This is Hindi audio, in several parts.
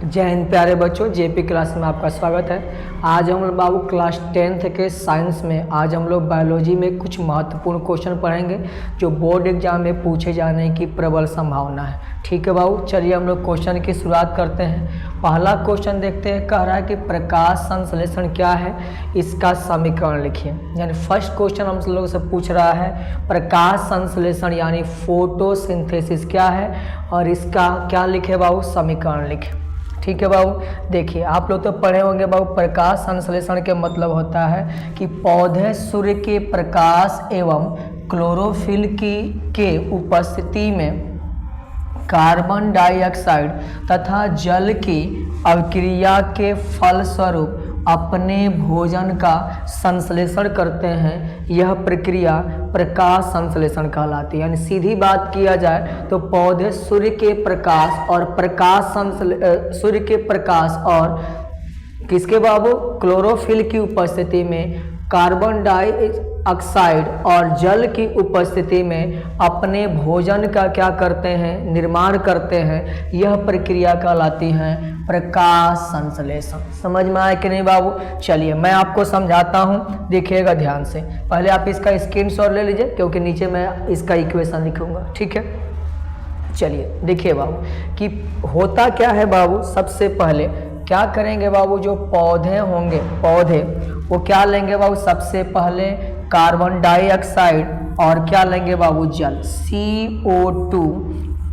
जय हिंद प्यारे बच्चों, जेपी क्लास में आपका स्वागत है। आज हम लोग बाबू क्लास 10th के साइंस में आज हम लोग बायोलॉजी में कुछ महत्वपूर्ण क्वेश्चन पढ़ेंगे जो बोर्ड एग्जाम में पूछे जाने की प्रबल संभावना है। ठीक है बाबू, चलिए हम लोग क्वेश्चन की शुरुआत करते हैं। पहला क्वेश्चन देखते हैं। कह रहा है कि प्रकाश संश्लेषण क्या है, इसका समीकरण लिखिए। यानी फर्स्ट क्वेश्चन हम लोग से पूछ रहा है प्रकाश संश्लेषण यानी फोटोसिंथेसिस क्या है और इसका क्या लिखे बाबू, समीकरण लिखे। ठीक है बाबू, देखिए आप लोग तो पढ़े होंगे बाबू, प्रकाश संश्लेषण के मतलब होता है कि पौधे सूर्य के प्रकाश एवं क्लोरोफिल के उपस्थिति में कार्बन डाइऑक्साइड तथा जल की अभिक्रिया के फलस्वरूप अपने भोजन का संश्लेषण करते हैं। यह प्रक्रिया प्रकाश संश्लेषण कहलाती है। यानी सीधी बात किया जाए तो पौधे सूर्य के प्रकाश और किसके बाबू, क्लोरोफिल की उपस्थिति में कार्बन डाइऑक्साइड और जल की उपस्थिति में अपने भोजन का क्या करते हैं, निर्माण करते हैं। यह प्रक्रिया कहलाती है प्रकाश संश्लेषण। समझ में आया कि नहीं बाबू? चलिए मैं आपको समझाता हूँ, देखिएगा ध्यान से। पहले आप इसका स्क्रीनशॉट ले लीजिए क्योंकि नीचे मैं इसका इक्वेशन लिखूंगा। ठीक है, चलिए देखिए बाबू कि होता क्या है बाबू। सबसे पहले क्या करेंगे बाबू, जो पौधे होंगे, पौधे वो क्या लेंगे बाबू, सबसे पहले कार्बन डाइऑक्साइड और क्या लेंगे बाबू, जल, CO2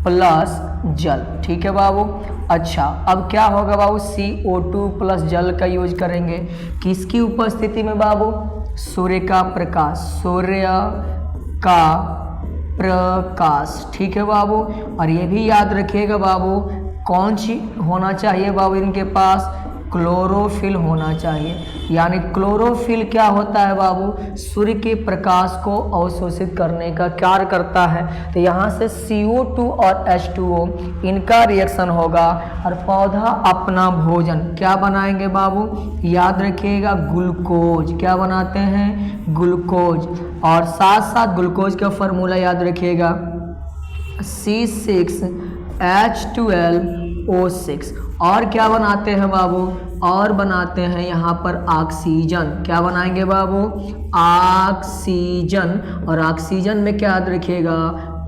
प्लस जल। ठीक है बाबू। अच्छा, अब क्या होगा बाबू, CO2 प्लस जल का यूज करेंगे किसकी उपस्थिति में बाबू, सूर्य का प्रकाश, सूर्य का प्रकाश। ठीक है बाबू। और ये भी याद रखिएगा बाबू, कौन सी होना चाहिए बाबू इनके पास, क्लोरोफिल होना चाहिए। यानी क्लोरोफिल क्या होता है बाबू, सूर्य के प्रकाश को अवशोषित करने का कार्य करता है। तो यहाँ से CO2 और H2O इनका रिएक्शन होगा और पौधा अपना भोजन क्या बनाएंगे बाबू, याद रखिएगा ग्लूकोज। क्या बनाते हैं, ग्लूकोज। और साथ साथ ग्लूकोज का फॉर्मूला याद रखिएगा C6H12O6। और क्या बनाते हैं बाबू, और बनाते हैं यहाँ पर ऑक्सीजन। क्या बनाएंगे बाबू, ऑक्सीजन। और ऑक्सीजन में क्या याद रखिएगा,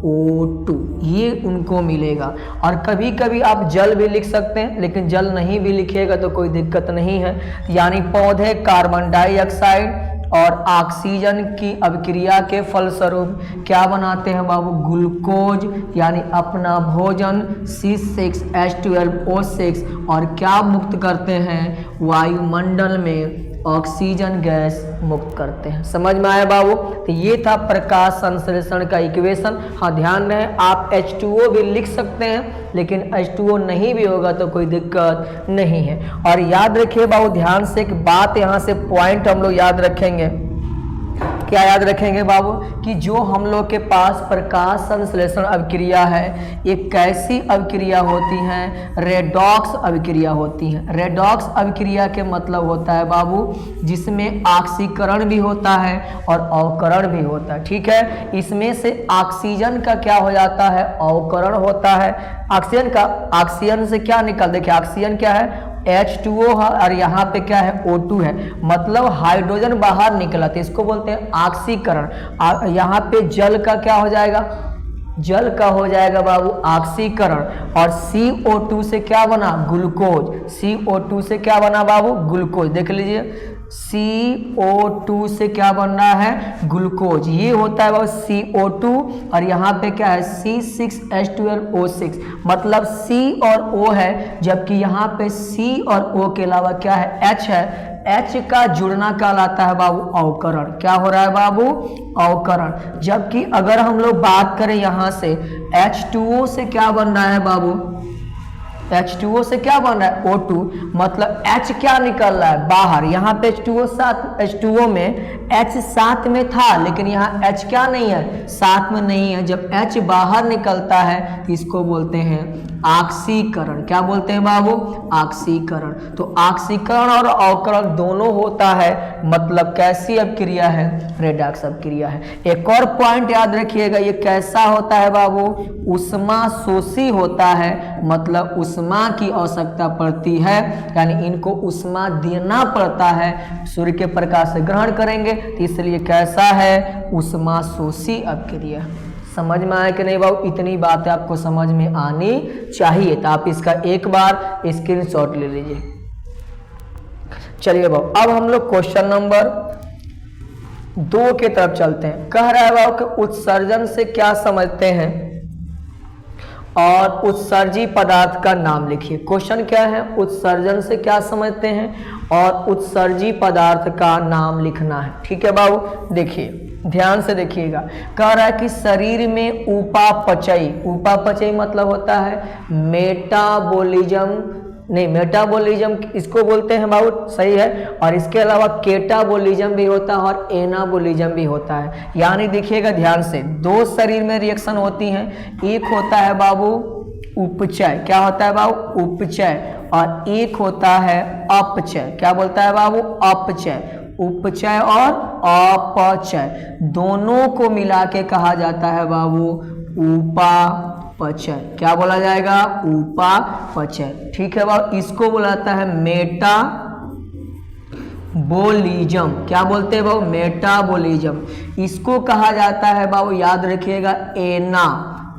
O2, ये उनको मिलेगा। और कभी कभी आप जल भी लिख सकते हैं, लेकिन जल नहीं भी लिखिएगा तो कोई दिक्कत नहीं है। यानी पौधे कार्बन डाइऑक्साइड और ऑक्सीजन की अभिक्रिया के फलस्वरूप क्या बनाते हैं बाबू, ग्लूकोज, यानी अपना भोजन C6H12O6 और क्या मुक्त करते हैं, वायुमंडल में ऑक्सीजन गैस मुक्त करते हैं। समझ में आया बाबू? तो ये था प्रकाश संश्लेषण का इक्वेशन। हाँ ध्यान रहे, आप H2O भी लिख सकते हैं, लेकिन H2O नहीं भी होगा तो कोई दिक्कत नहीं है। और याद रखिए बाबू ध्यान से एक बात, यहाँ से पॉइंट हम लोग याद रखेंगे। क्या याद रखेंगे बाबू, कि जो हम लोग के पास प्रकाश संश्लेषण अभिक्रिया है, ये कैसी अभिक्रिया होती हैं, रेडॉक्स अभिक्रिया होती हैं। रेडॉक्स अभिक्रिया के मतलब होता है बाबू जिसमें ऑक्सीकरण भी होता है और अवकरण भी होता है। ठीक है, इसमें से ऑक्सीजन का क्या हो जाता है, अवकरण होता है। ऑक्सीजन का, ऑक्सीजन से क्या निकल, देखिए ऑक्सीजन क्या है, H2O है और यहाँ पे क्या है, O2 है। मतलब हाइड्रोजन बाहर निकला तो इसको बोलते हैं ऑक्सीकरण। यहाँ पे जल का क्या हो जाएगा, जल का हो जाएगा बाबू ऑक्सीकरण। और CO2 से क्या बना, ग्लूकोज। CO2 से क्या बना बाबू, ग्लूकोज। देख लीजिए CO2 से क्या बन रहा है, ग्लूकोज। ये होता है बाबू CO2 और यहाँ पे क्या है, C6H12O6। मतलब C और O है, जबकि यहाँ पे C और O के अलावा क्या है, H है। H का जुड़ना कहलाता है बाबू अवकरण। क्या हो रहा है बाबू, अवकरण। जबकि अगर हम लोग बात करें यहाँ से H2O से क्या बन रहा है बाबू, H2O से क्या बन रहा है, O2। मतलब H क्या निकल रहा है बाहर। यहाँ पे H2O में H साथ में था, लेकिन यहाँ H क्या नहीं है, साथ में नहीं है। जब H बाहर निकलता है तो इसको बोलते हैं ऑक्सीकरण। क्या बोलते हैं बाबू? ऑक्सीकरण। तो ऑक्सीकरण और अवकरण दोनों होता है, मतलब कैसी अपक्रिया है? रेडॉक्स अपक्रिया है। एक और पॉइंट याद रखिएगा, ये कैसा होता है बाबू? उष्मा शोषी होता है, मतलब उष्मा की आवश्यकता पड़ती है, यानी इनको उष्मा देना पड़ता है, सूर्य के प्रकाश से ग्रहण करेंगे, तो इसलिए कैसा है? उष्मा शोषी अपक्रिया। समझ में आया कि नहीं बाबू? इतनी बातें आपको समझ में आनी चाहिए, तो आप इसका एक बार स्क्रीनशॉट ले लीजिए। चलिए बाबू, अब हम लोग क्वेश्चन नंबर 2 के तरफ चलते हैं। कह रहा है बाबू कि उत्सर्जन से क्या समझते हैं और उत्सर्जी पदार्थ का नाम लिखिए। क्वेश्चन क्या है? उत्सर्जन से क्या समझते हैं और उत्सर्जी पदार्थ का नाम लिखना है। ठीक है बाबू, देखिए ध्यान से देखिएगा। कह रहा है कि शरीर में उपापचयी, उपापचयी मतलब होता है मेटाबॉलिज्म, नहीं मेटाबॉलिज्म इसको बोलते हैं बाबू, सही है। और इसके अलावा केटाबॉलिज्म भी होता है और एनाबॉलिज्म भी होता है। यानी देखिएगा ध्यान से, दो शरीर में रिएक्शन होती हैं, एक होता है बाबू उपचय। क्या होता है बाबू? उपचय। और एक होता है अपचय। क्या बोलता है बाबू? अपचय। उपचय और अपचय दोनों को मिला के कहा जाता है बाबू उपापचय। क्या बोला जाएगा? उपापचय। ठीक है बाबू, इसको बुलाता है मेटाबॉलिज्म। क्या बोलते हैं बाबू? मेटाबॉलिज्म। इसको कहा जाता है बाबू, याद रखिएगा,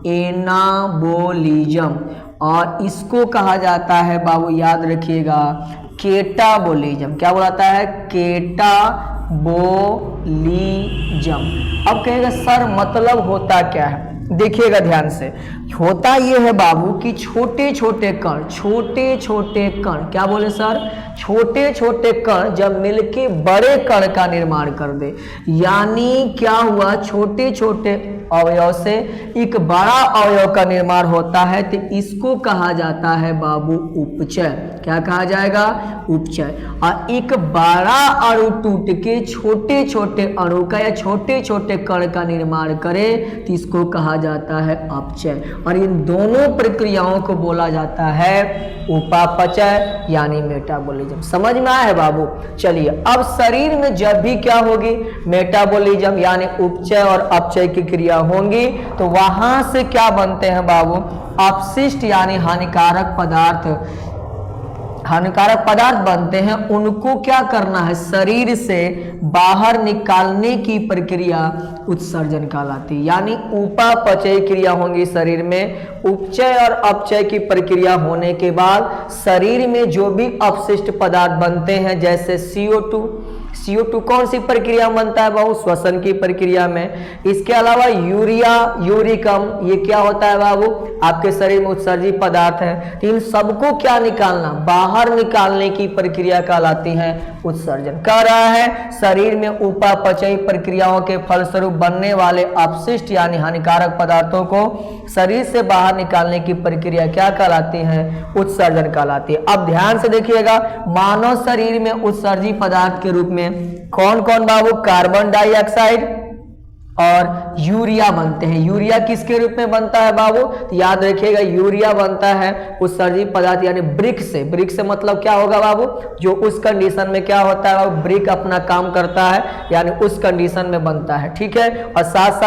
एनाबॉलिज्म। और इसको कहा जाता है बाबू, याद रखिएगा, केटाबॉलिज्म। क्या बुलाता है? केटाबॉलिज्म। अब कहेगा सर मतलब होता क्या है? देखिएगा ध्यान से, होता ये है बाबू कि छोटे छोटे कण, छोटे छोटे कण, क्या बोले सर? छोटे छोटे कण जब मिलके बड़े कण का निर्माण कर दे, यानी क्या हुआ? छोटे छोटे अवयव से एक बड़ा अवयव का निर्माण होता है, तो इसको कहा जाता है बाबू उपचय। क्या कहा जाएगा? उपचय। और एक बड़ा अणु टूट के छोटे छोटे अणु का या छोटे छोटे कण का निर्माण करे, तो इसको कहा जाता है अपचय। और इन दोनों प्रक्रियाओं को बोला जाता है उपापचय यानी मेटाबॉलिज्म। समझ में आया है बाबू? चलिए, अब शरीर में जब भी क्या होगी? मेटाबॉलिज्म यानी उपचय और अपचय की क्रिया होंगी, तो वहां से क्या बनते हैं बाबू? अपशिष्ट यानी हानिकारक पदार्थ, हानिकारक पदार्थ बनते हैं। उनको क्या करना है? शरीर से बाहर निकालने की प्रक्रिया उत्सर्जन कहलाती है, यानी उपापचय क्रिया होंगी शरीर में। उपचय और अपचय की प्रक्रिया होने के बाद शरीर में जो भी अपशिष्ट पदार्थ बनते हैं, जैसे CO2, CO2 कौन सी प्रक्रिया में बनता है बाबू? श्वसन की प्रक्रिया में। इसके अलावा यूरिया, यूरिकम, ये क्या होता है बाबू? आपके शरीर में उत्सर्जी पदार्थ है। इन सबको क्या निकालना? बाहर निकालने की प्रक्रिया कहलाती है उत्सर्जन। कह रहा है शरीर में उपापचयी प्रक्रियाओं के फलस्वरूप बनने वाले अपशिष्ट यानी हानिकारक पदार्थों को शरीर से बाहर निकालने की प्रक्रिया क्या कहलाती है? उत्सर्जन कहलाती है। अब ध्यान से देखिएगा, मानव शरीर में उत्सर्जी पदार्थ के रूप में कौन कौन बाबू? कार्बन डाइऑक्साइड और यूरिया बनते हैं। यूरिया किसके रूप में बनता है बाबू? तो याद रखिएगा, यूरिया बनता है उत्सर्जी पदार्थ यानी ब्रिक से। ब्रिक से मतलब क्या होगा बाबू? जो उस कंडीशन में क्या होता है बाबू? ब्रिक अपना काम करता है, यानी उस कंडीशन में बनता है। ठीक है। और साथ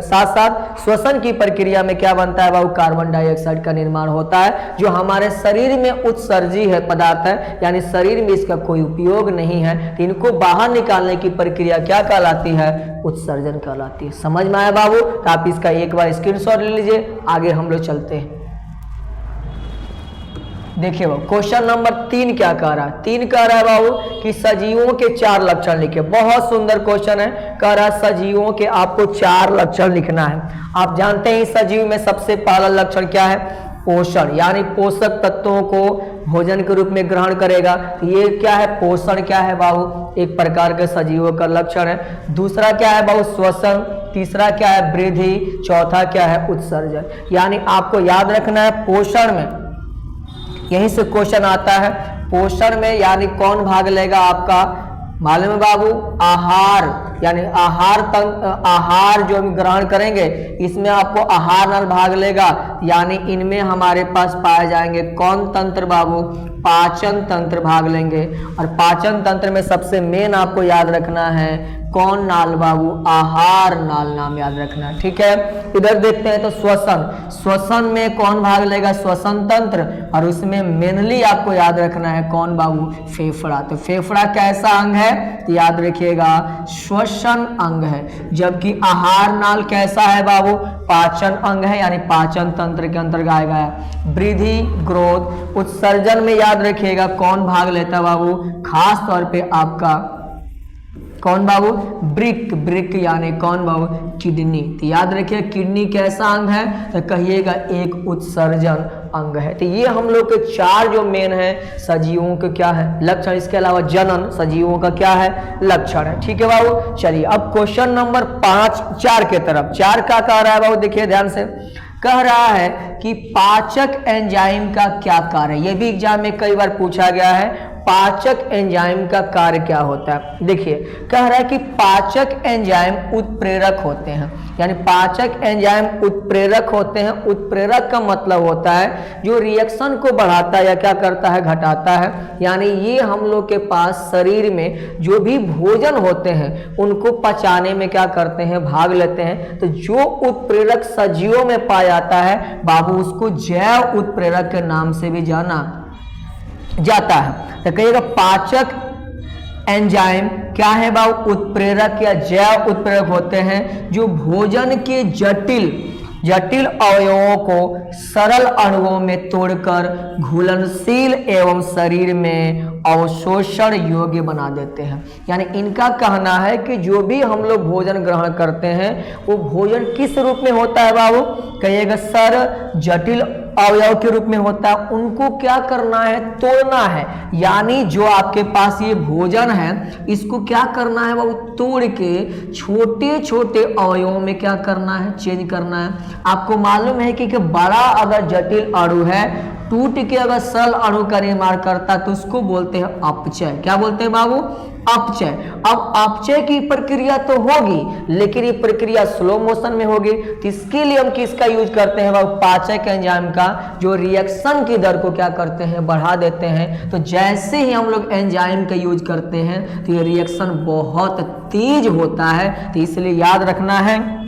साथ श्वसन की प्रक्रिया में क्या बनता है बाबू? कार्बन डाइऑक्साइड का निर्माण होता है, जो हमारे शरीर में उत्सर्जी है पदार्थ है, यानी शरीर में इसका कोई उपयोग नहीं है। इनको बाहर निकालने की प्रक्रिया क्या कहलाती है? उत्सर्जन कहलाती है। समझ में आया बाबू? तो आप इसका एक बार स्क्रीनशॉट ले लीजिए, आगे हम लोग चलते हैं। देखिए बाबू, क्वेश्चन नंबर 3 क्या कह रहा है? 3 कह रहा है बाबू कि सजीवों के 4 लक्षण लिखे। बहुत सुंदर क्वेश्चन है। कह रहा है सजीवों के आपको 4 लक्षण लिखना है। आप जानते हैं सजीव में सबसे पहला लक्षण क्या है? पोषण, यानी पोषक तत्वों को भोजन के रूप में ग्रहण करेगा। तो ये क्या है? पोषण क्या है बाबू? एक प्रकार के सजीवों का लक्षण है। दूसरा क्या है बाबू? श्वसन। तीसरा क्या है? वृद्धि। चौथा क्या है? उत्सर्जन। यानी आपको याद रखना है पोषण में, यहीं से क्वेश्चन आता है। पोषण में यानी कौन भाग लेगा आपका? मालूम है बाबू? आहार, यानी आहार जो हम ग्रहण करेंगे इसमें आपको आहार नल भाग लेगा, यानी इनमें हमारे पास पाए जाएंगे कौन तंत्र बाबू, पाचन तंत्र भाग लेंगे। और पाचन तंत्र में सबसे मेन आपको याद रखना है कौन नाल बाबू, आहार नाल नाम याद रखना है, ठीक है। इधर देखते हैं तो श्वसन में कौन भाग लेगा, श्वसन तंत्र, और उसमें मेनली आपको याद रखना है कौन बाबू, फेफड़ा। तो फेफड़ा कैसा अंग है तो याद रखिएगा श्वसन अंग है, जबकि आहार नाल कैसा है बाबू, पाचन अंग है, यानी पाचन तंत्र के अंतर्गत आएगा। वृद्धि ग्रोथ उत्सर्जन में याद रखिएगा कौन भाग लेता है बाबू, खास तौर पे आपका कौन बाबू, ब्रिक यानी कौन बाबू, किडनी। तो याद रखिए किडनी कैसा अंग है तो कहिएगा एक उत्सर्जन अंग है। तो ये हम लोग के 4 जो मेन है सजीवों के क्या है लक्षण, इसके अलावा जनन सजीवों का क्या है लक्षण है, ठीक है बाबू। चलिए अब क्वेश्चन नंबर 4 के तरफ। 4 का कह रहा है बाबू, देखिए ध्यान से, कह रहा है कि पाचक एंजाइम का क्या कार्य है। ये भी एग्जाम में कई बार पूछा गया है, पाचक एंजाइम का कार्य क्या होता है। देखिए कह रहा है कि पाचक एंजाइम उत्प्रेरक होते हैं, यानी पाचक एंजाइम उत्प्रेरक होते हैं। उत्प्रेरक का मतलब होता है जो रिएक्शन को बढ़ाता है या क्या करता है घटाता है, यानी ये हम लोग के पास शरीर में जो भी भोजन होते हैं उनको पचाने में क्या करते हैं भाग लेते हैं। तो जो उत्प्रेरक सजीवों में पाया जाता है बाबू उसको जैव उत्प्रेरक के नाम से भी जाना जाता है। तो कहिएगा पाचक एंजाइम क्या है बाबू, उत्प्रेरक या जैव उत्प्रेरक होते हैं जो भोजन के जटिल अवयवों को सरल अणुओं में तोड़कर घुलनशील एवं शरीर में अवशोषण योग्य बना देते हैं। यानी इनका कहना है कि जो भी हम लोग भोजन ग्रहण करते हैं वो भोजन किस रूप में होता है बाबू, कहिएगा सरल जटिल अवयव के रूप में होता है। उनको क्या करना है, तोड़ना है, यानी जो आपके पास ये भोजन है इसको क्या करना है बाबू, तोड़ के छोटे छोटे अवयवों में क्या करना है, चेंज करना है। आपको मालूम है कि बड़ा अगर जटिल अणु है टूट के अगर सरल अणु का निर्माण करता तो उसको बोलते हैं अपचय। क्या बोलते हैं बाबू, अपचय। अब अपचय की प्रक्रिया तो होगी लेकिन ये प्रक्रिया स्लो मोशन में होगी, तो इसके लिए हम किसका यूज करते हैं बाबू, पाचक एंजाइम का, जो रिएक्शन की दर को क्या करते हैं बढ़ा देते हैं। तो जैसे ही हम लोग एंजाइम का यूज करते हैं तो ये रिएक्शन बहुत तेज होता है। तो इसलिए याद रखना है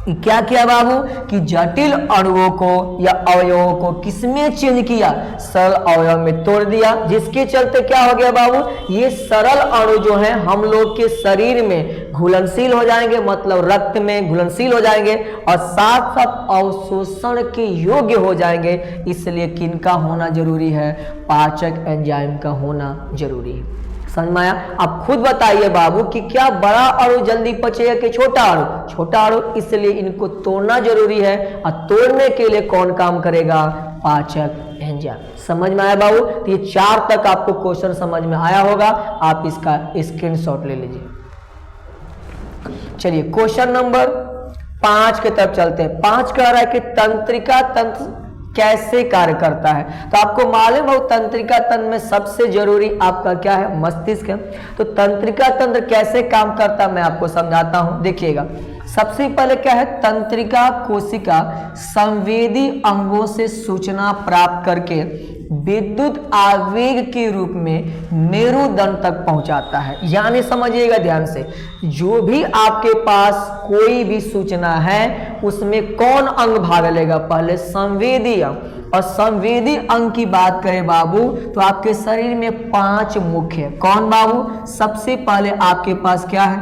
क्या किया बाबू कि जटिल अणुओं को या अवयवों को किसमें चेंज किया, सरल अवयव में तोड़ दिया, जिसके चलते क्या हो गया बाबू, ये सरल अणु जो है हम लोग के शरीर में घुलनशील हो जाएंगे, मतलब रक्त में घुलनशील हो जाएंगे और साथ साथ अवशोषण के योग्य हो जाएंगे। इसलिए किनका होना जरूरी है, पाचक एंजाइम का होना जरूरी है। समझ में आया? आप खुद बताइए बाबू कि क्या बड़ा अणु जल्दी पचेगा कि छोटा अणु, छोटा अणु, इसलिए इनको तोड़ना जरूरी है। और तोड़ने के लिए कौन काम करेगा, पाचक एंजाइम। समझ में आया बाबू? तो ये 4 तक आपको क्वेश्चन समझ में आया होगा, आप इसका स्क्रीनशॉट ले लीजिए। चलिए क्वेश्चन नंबर 5 की तरफ चलते हैं। 5 कह रहा है कि तंत्रिका तंत्र कैसे कार्य करता है। तो आपको मालूम है तंत्रिका तंत्र में सबसे जरूरी आपका क्या है, मस्तिष्क है। तो तंत्रिका तंत्र कैसे काम करता है मैं आपको समझाता हूं, देखिएगा। सबसे पहले क्या है, तंत्रिका कोशिका संवेदी अंगों से सूचना प्राप्त करके विद्युत आवेग के रूप में मेरुदंड तक पहुंचाता है। यानी समझिएगा ध्यान से, जो भी आपके पास कोई भी सूचना है उसमें कौन अंग भाग लेगा, पहले संवेदी अंग। और संवेदी अंग की बात करें बाबू तो आपके शरीर में 5 मुख्य है। कौन बाबू, सबसे पहले आपके पास क्या है,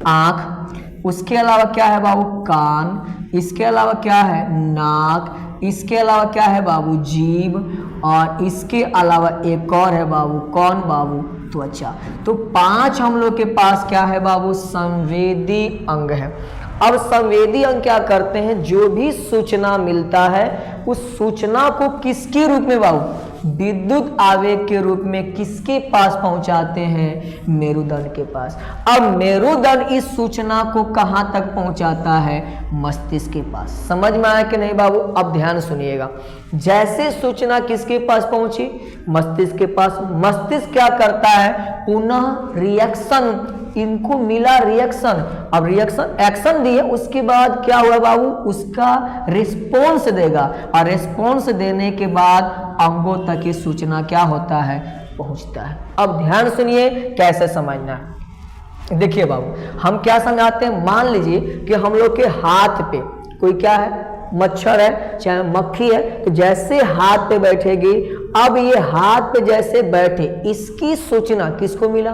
आंख, उसके अलावा क्या है बाबू, कान, इसके अलावा क्या है, नाक, इसके अलावा क्या है बाबू, जीभ, और इसके अलावा एक और है बाबू, कौन बाबू, त्वचा। तो 5 हम लोग के पास क्या है बाबू, संवेदी अंग है। अब संवेदी अंग क्या करते हैं, जो भी सूचना मिलता है उस सूचना को किसके रूप में बाबू, विद्युत आवेग के रूप में किसके पास पहुंचाते हैं, मेरुदंड के पास। अब मेरुदंड इस सूचना को कहां तक पहुंचाता है, मस्तिष्क के पास। समझ में आया कि नहीं बाबू? अब ध्यान सुनिएगा, जैसे सूचना किसके पास पहुंची, मस्तिष्क के पास। मस्तिष्क क्या करता है, पुनः रिएक्शन इनको मिला रिएक्शन, अब रिएक्शन एक्शन दिए, उसके बाद क्या हुआ बाबू, उसका रिस्पॉन्स देगा, और रिस्पॉन्स देने के बाद अंगों तक ये सूचना क्या होता है, पहुंचता है। अब ध्यान सुनिए कैसे समझना है। देखिए बाबू, हम क्या समझाते हैं, मान लीजिए कि हम लोग के हाथ पे कोई क्या है, मच्छर है चाहे मक्खी है, तो जैसे हाथ पे बैठेगी, अब ये हाथ पे जैसे बैठे, इसकी सूचना किसको मिला,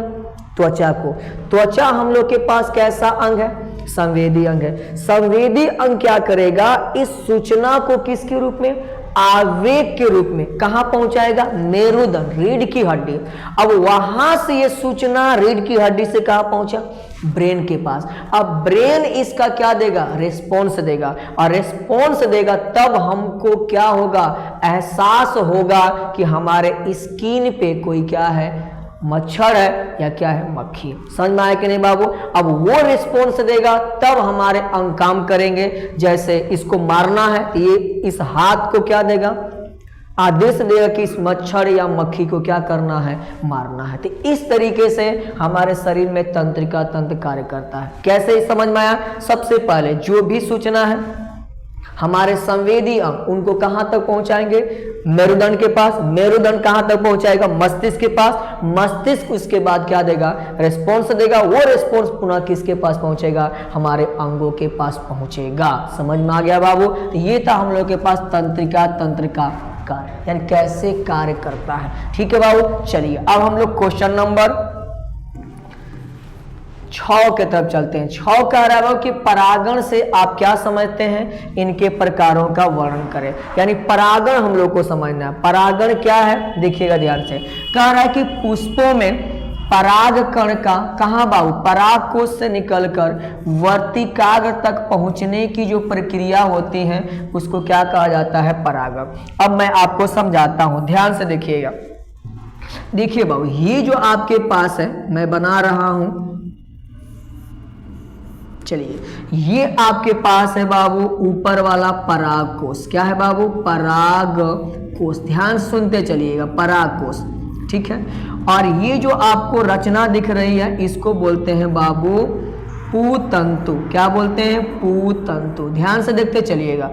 त्वचा को। त्वचा हम लोग के पास कैसा अंग है, संवेदी अंग है। संवेदी अंग क्या करेगा, इस सूचना को किसके रूप में, आवेग के रूप में कहां पहुंचाएगा, मेरुदंड, रीढ़ की हड्डी। अब वहां से ये सूचना रीढ़ की हड्डी से कहां पहुंचा, ब्रेन के पास। अब ब्रेन इसका क्या देगा, रिस्पॉन्स देगा, और रिस्पॉन्स देगा तब हमको क्या होगा, एहसास होगा कि हमारे स्किन पे कोई क्या है, मच्छर है या क्या है, मक्खी। समझ में आया कि नहीं बाबू। अब वो रिस्पॉन्स देगा तब हमारे अंग काम करेंगे। जैसे इसको मारना है, ये इस हाथ को क्या देगा, आदेश देगा कि इस मच्छर या मक्खी को क्या करना है, मारना है। तो इस तरीके से हमारे शरीर में तंत्रिका तंत्र कार्य करता है। कैसे समझ में आया, सबसे पहले जो भी सूचना है हमारे संवेदी अंग उनको कहां तक पहुंचाएंगे, मेरुदंड के पास। मेरुदंड कहां तक पहुंचाएगा, मस्तिष्क के पास। मस्तिष्क उसके बाद क्या देगा, रिस्पॉन्स देगा। वो रिस्पॉन्स पुनः किसके पास पहुंचेगा, हमारे अंगों के पास पहुंचेगा। समझ में आ गया बाबू। तो ये था हम लोग के पास तंत्रिका तंत्र का कार्य, यानी कैसे कार्य करता है। ठीक है बाबू, चलिए अब हम लोग क्वेश्चन नंबर 6 के तरफ चलते हैं। 6 कह रहा है कि परागण से आप क्या समझते हैं, इनके प्रकारों का वर्णन करें। यानी परागण हम लोग को समझना है। परागण क्या है, देखिएगा ध्यान से। कह रहा है कि पुष्पों में पराग कण का कहाँ बाबू, पराग कोश से निकलकर वर्तिकाग्र तक पहुंचने की जो प्रक्रिया होती है उसको क्या कहा जाता है, परागण। अब मैं आपको समझाता हूं, ध्यान से देखिएगा। देखिए बाबू, ये जो आपके पास है मैं बना रहा हूं, चलिए ये आपके पास है बाबू ऊपर वाला पराग कोश। क्या है बाबू, पराग कोश। ध्यान सुनते चलिएगा, पराग कोश, ठीक है। और ये जो आपको रचना दिख रही है इसको बोलते हैं बाबू पूतंतु। क्या बोलते हैं, पूतंतु। ध्यान से देखते चलिएगा।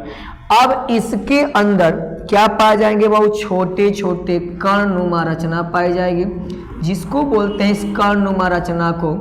अब इसके अंदर क्या पाए जाएंगे बाबू, छोटे छोटे कर्णनुमा रचना पाई जाएगी, जिसको बोलते हैं, इस कर्णनुमा रचना को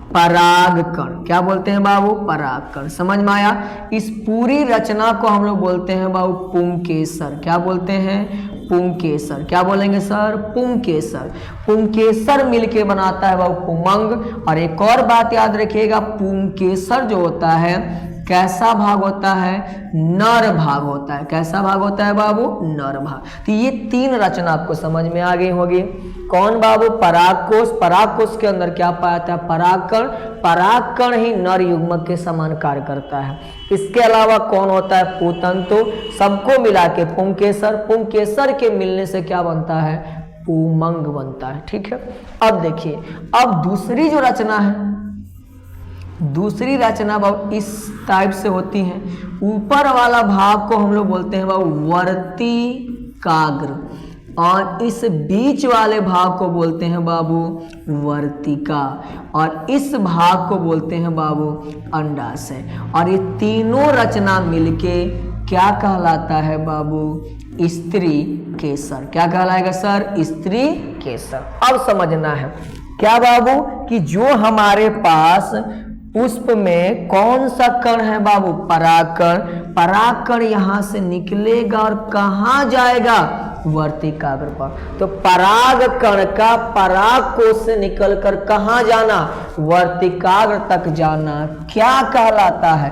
परागकण। क्या बोलते हैं बाबू, परागकण। समझ में आया। इस पूरी रचना को हम लोग बोलते हैं बाबू पुंकेसर। क्या बोलते हैं, पुंकेसर। क्या बोलेंगे सर, पुंकेसर। पुंकेसर मिलके बनाता है बाबू पुमंग। और एक और बात याद रखिएगा, पुंकेसर जो होता है कैसा भाग होता है, नर भाग होता है। कैसा भाग होता है बाबू, नर भाग। तो ये 3 रचना आपको समझ में आ गई होगी। कौन बाबू, परागकोश। परागकोश के अंदर क्या पाया जाता है, परागकण। परागकण ही नर युग्मक के समान कार्य करता है। इसके अलावा कौन होता है, पूतंतु। सबको मिला के पुंकेसर। पुंकेसर के मिलने से क्या बनता है, पुमंग बनता है। ठीक है। अब देखिए, अब दूसरी जो रचना है, दूसरी रचना बाबू इस टाइप से होती है। ऊपर वाला भाग को हम लोग बोलते हैं बाबू वर्तिकाग्र, और इस बीच वाले भाग को बोलते हैं बाबू वर्तिका, और इस भाग को बोलते हैं बाबू अंडाशय। और ये तीनों रचना मिलके क्या कहलाता है बाबू, स्त्री केसर। क्या कहलाएगा सर, स्त्री केसर। अब समझना है क्या बाबू, कि जो हमारे पास पुष्प में कौन सा कण है बाबू, परागकण। परागकण यहां से निकलेगा और कहां जाएगा, वर्तिकाग्र पर। तो परागकण का परागकोश से निकलकर कहां जाना, वर्तिकाग्र तक जाना क्या कहलाता है,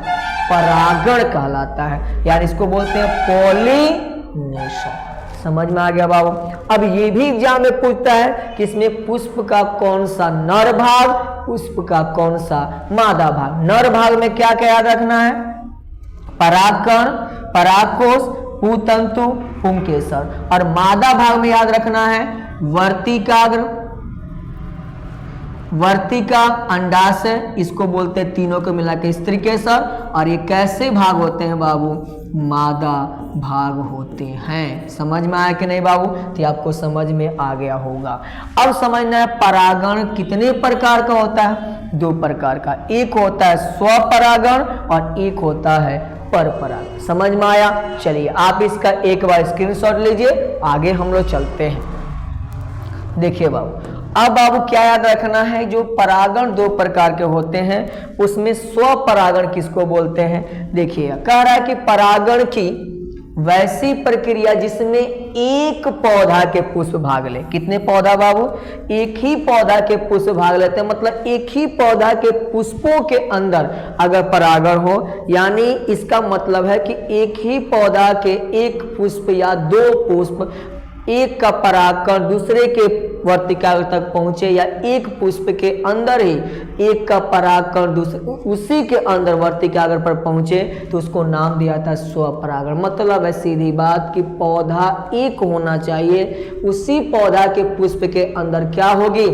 परागण कहलाता है। यानी इसको बोलते हैं पॉलिनेशन। समझ में आ गया बाबू। अब ये भी एग्जाम में पूछता है कि इसमें पुष्प का कौन सा नर भाग, पुष्प का कौन सा मादा भाग। नर भाग में क्या क्या याद रखना है, परागकण, परागकोश, पूतंतु, पुंकेसर। और मादा भाग में याद रखना है वर्तिकाग्र, वर्तिका, अंडाशय, इसको बोलते हैं, तीनों को मिला के इस तरीके से। और ये कैसे भाग होते हैं बाबू? मादा भाग होते हैं। समझ में आया कि नहीं बाबू? तो आपको समझ में आ गया होगा। अब समझना है परागण कितने प्रकार का होता है? 2 प्रकार का। एक होता है स्वपरागण और एक होता है परपरागण। समझ में आया? चलिए आप इसका एक बार स्क्रीनशॉट लीजिए, आगे हम लोग चलते हैं। देखिए बाबू, अब बाबू क्या याद रखना है, जो परागण 2 प्रकार के होते हैं उसमें स्वपरागण किसको बोलते हैं? देखिए कह रहा है कि परागण की वैसी प्रक्रिया जिसमें एक पौधा के पुष्प भाग ले। कितने पौधा बाबू? एक ही पौधा के पुष्प भाग लेते हैं, मतलब एक ही पौधा के पुष्पों के अंदर अगर परागण हो, यानी इसका मतलब है कि एक ही पौधा के एक पुष्प या 2 पुष्प, एक का परागकण दूसरे के वर्तिकाग्र तक पहुंचे, या एक पुष्प के अंदर ही एक का परागकण दूसरे उसी के अंदर वर्तिकाग्र पर पहुंचे, तो उसको नाम दिया था स्वपरागण। मतलब है सीधी बात कि पौधा एक होना चाहिए, उसी पौधा के पुष्प के अंदर क्या होगी?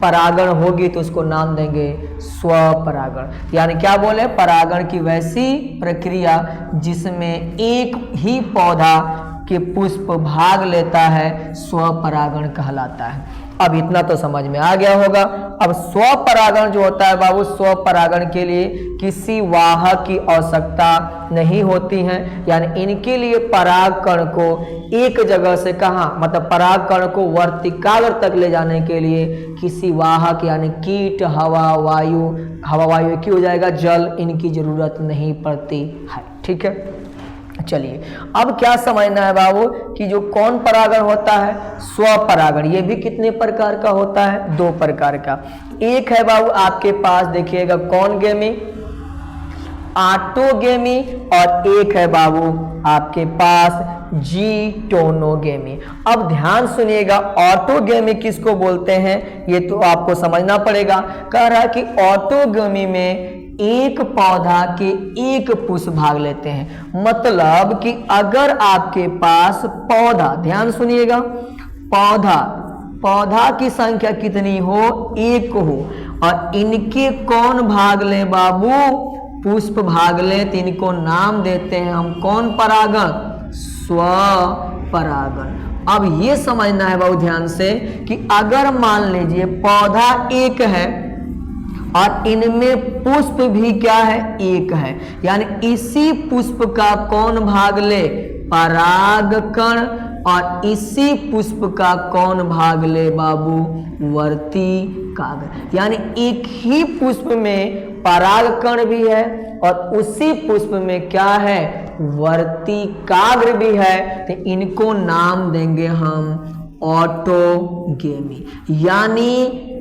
परागण होगी, तो उसको नाम देंगे स्वपरागण। यानी क्या बोले? परागण की वैसी प्रक्रिया जिसमें एक ही पौधा के पुष्प भाग लेता है, स्वपरागण कहलाता है। अब इतना तो समझ में आ गया होगा। अब स्वपरागण जो होता है बाबू, स्वपरागण के लिए किसी वाहक की आवश्यकता नहीं होती है, यानी इनके लिए परागकण को एक जगह से कहाँ, मतलब परागकण को वर्तिकाग्र तक ले जाने के लिए किसी वाहक यानी कीट, हवा वायु की हो जाएगा, जल, इनकी जरूरत नहीं पड़ती है। ठीक है, चलिए अब क्या समझना है बाबू कि जो कौन परागण होता है? स्वपरागण। ये भी कितने प्रकार का होता है? 2 प्रकार का। एक है बाबू आपके पास, देखिएगा, कौन गेमी, ऑटोगेमी, और एक है बाबू आपके पास जीटोनोगेमी। अब ध्यान सुनिएगा, ऑटोगेमी किसको बोलते हैं ये तो आपको समझना पड़ेगा। कह रहा है कि ऑटोगेमी में एक पौधा के एक पुष्प भाग लेते हैं। मतलब कि अगर आपके पास पौधा, ध्यान सुनिएगा, पौधा की संख्या कितनी हो? 1 हो, और इनके कौन भाग ले बाबू? पुष्प भाग ले, तो इनको नाम देते हैं हम कौन परागण? स्वपरागण। अब ये समझना है बाबू ध्यान से कि अगर मान लीजिए पौधा एक है और इनमें पुष्प भी क्या है? एक है, यानी इसी पुष्प का कौन भाग ले? परागकण। और इसी पुष्प का कौन भाग ले बाबू? वर्तिकाग्र। यानी एक ही पुष्प में परागकण भी है और उसी पुष्प में क्या है? वर्तिकाग्र भी है, तो इनको नाम देंगे हम ऑटोगेमी। यानी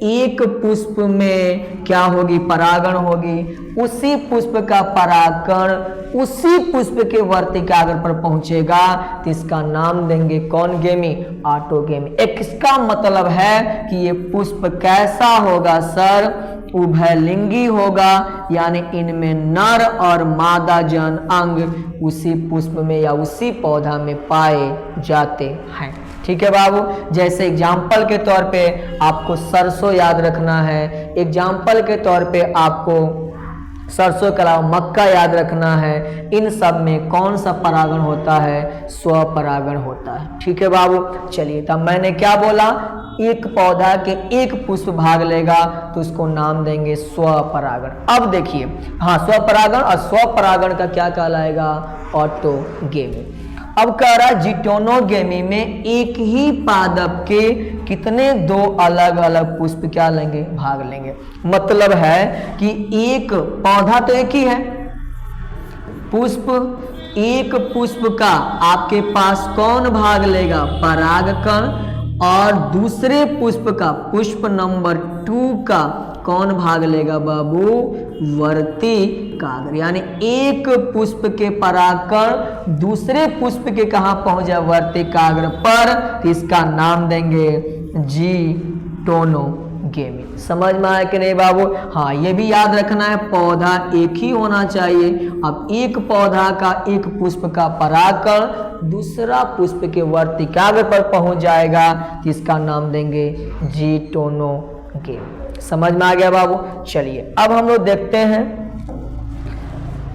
एक पुष्प में क्या होगी? परागण होगी, उसी पुष्प का परागकण उसी पुष्प के वर्तिकाग्र पर पहुंचेगा, तो इसका नाम देंगे कौन गेमी? ऑटोगेमी। एक इसका मतलब है कि ये पुष्प कैसा होगा सर? उभयलिंगी होगा, यानी इनमें नर और मादा जन अंग उसी पुष्प में या उसी पौधा में पाए जाते हैं। ठीक है बाबू, जैसे एग्जाम्पल के तौर पे आपको सरसों याद रखना है, एग्जाम्पल के तौर पे आपको सरसों के अलावा मक्का याद रखना है। इन सब में कौन सा परागण होता है? स्वपरागण होता है। ठीक है बाबू, चलिए तब मैंने क्या बोला? एक पौधा के एक पुष्प भाग लेगा तो उसको नाम देंगे स्वपरागण। अब देखिए, हाँ, स्वपरागण और स्वपरागण का क्या कहलाएगा? ऑटोगेमी। अब कह रहा जीटोनोगेमी में एक ही पादप के कितने 2 अलग अलग पुष्प क्या लेंगे? भाग लेंगे। मतलब है कि एक पौधा तो एक ही है, पुष्प, एक पुष्प का आपके पास कौन भाग लेगा? परागकण। और दूसरे पुष्प का, पुष्प नंबर 2 का कौन भाग लेगा बाबू? वर्तिकाग्र। यानी एक पुष्प के परागकण दूसरे पुष्प के कहां पहुंच जाए? वर्तिकाग्र पर, तो इसका नाम देंगे जीटोनोगेमी। समझ में आया कि नहीं बाबू? हाँ, ये भी याद रखना है, पौधा एक ही होना चाहिए। अब एक पौधा का एक पुष्प का परागकण दूसरा पुष्प के वर्तिकाग्र पर पहुंच जाएगा, तो इसका नाम देंगे जीटोनोगेमी। समझ में आ गया बाबू। चलिए अब हम लोग देखते हैं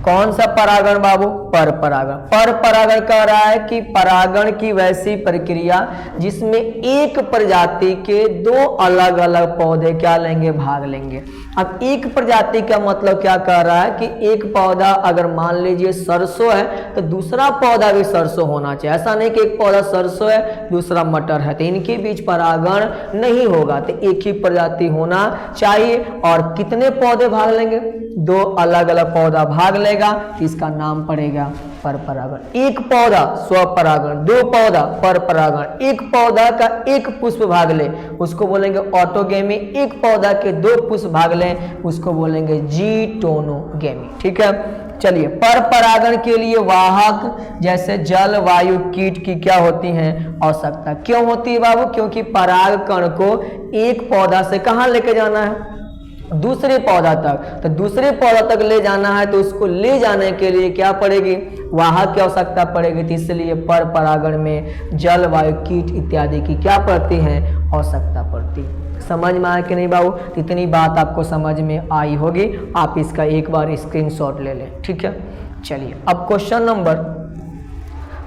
कौन सा परागण बाबू, पर परागण। पर परागण कह रहा है कि परागण की वैसी प्रक्रिया जिसमें एक प्रजाति के दो अलग अलग पौधे क्या लेंगे, भाग लेंगे। अब एक प्रजाति का मतलब क्या कह रहा है कि एक पौधा अगर मान लीजिए सरसों है तो दूसरा पौधा भी सरसों होना चाहिए। ऐसा नहीं कि एक पौधा सरसों है दूसरा मटर है, तो इनके बीच परागण नहीं होगा, तो एक ही प्रजाति होना चाहिए। और कितने पौधे भाग लेंगे, दो अलग अलग पौधा भाग लेगा, तो इसका नाम पड़ेगा पर परागण। एक पौधा स्वपरागण, दो पौधा पर परागण, एक पौधा का एक पुष्प भाग ले उसको बोलेंगे ऑटोगेमी, एक पौधा के दो पुष्प भाग ले उसको बोलेंगे जीटोनोगेमी। ठीक है, चलिए पर परागण के लिए वाहक जैसे जल, वायु, कीट की क्या होती है, आवश्यकता। क्यों होती है बाबू, क्योंकि पराग कण को एक पौधा से कहां लेके जाना है, दूसरे पौधा तक। तो दूसरे पौधा तक ले जाना है तो उसको ले जाने के लिए क्या पड़ेगी, वाहक की आवश्यकता पड़ेगी। तो इसलिए पर परागण में जल, वायु, कीट इत्यादि की क्या पड़ती है, आवश्यकता पड़ती है। समझ में आया कि नहीं बाबू, इतनी बात आपको समझ में आई होगी। आप इसका एक बार स्क्रीनशॉट ले लें। ठीक है, चलिए अब क्वेश्चन नंबर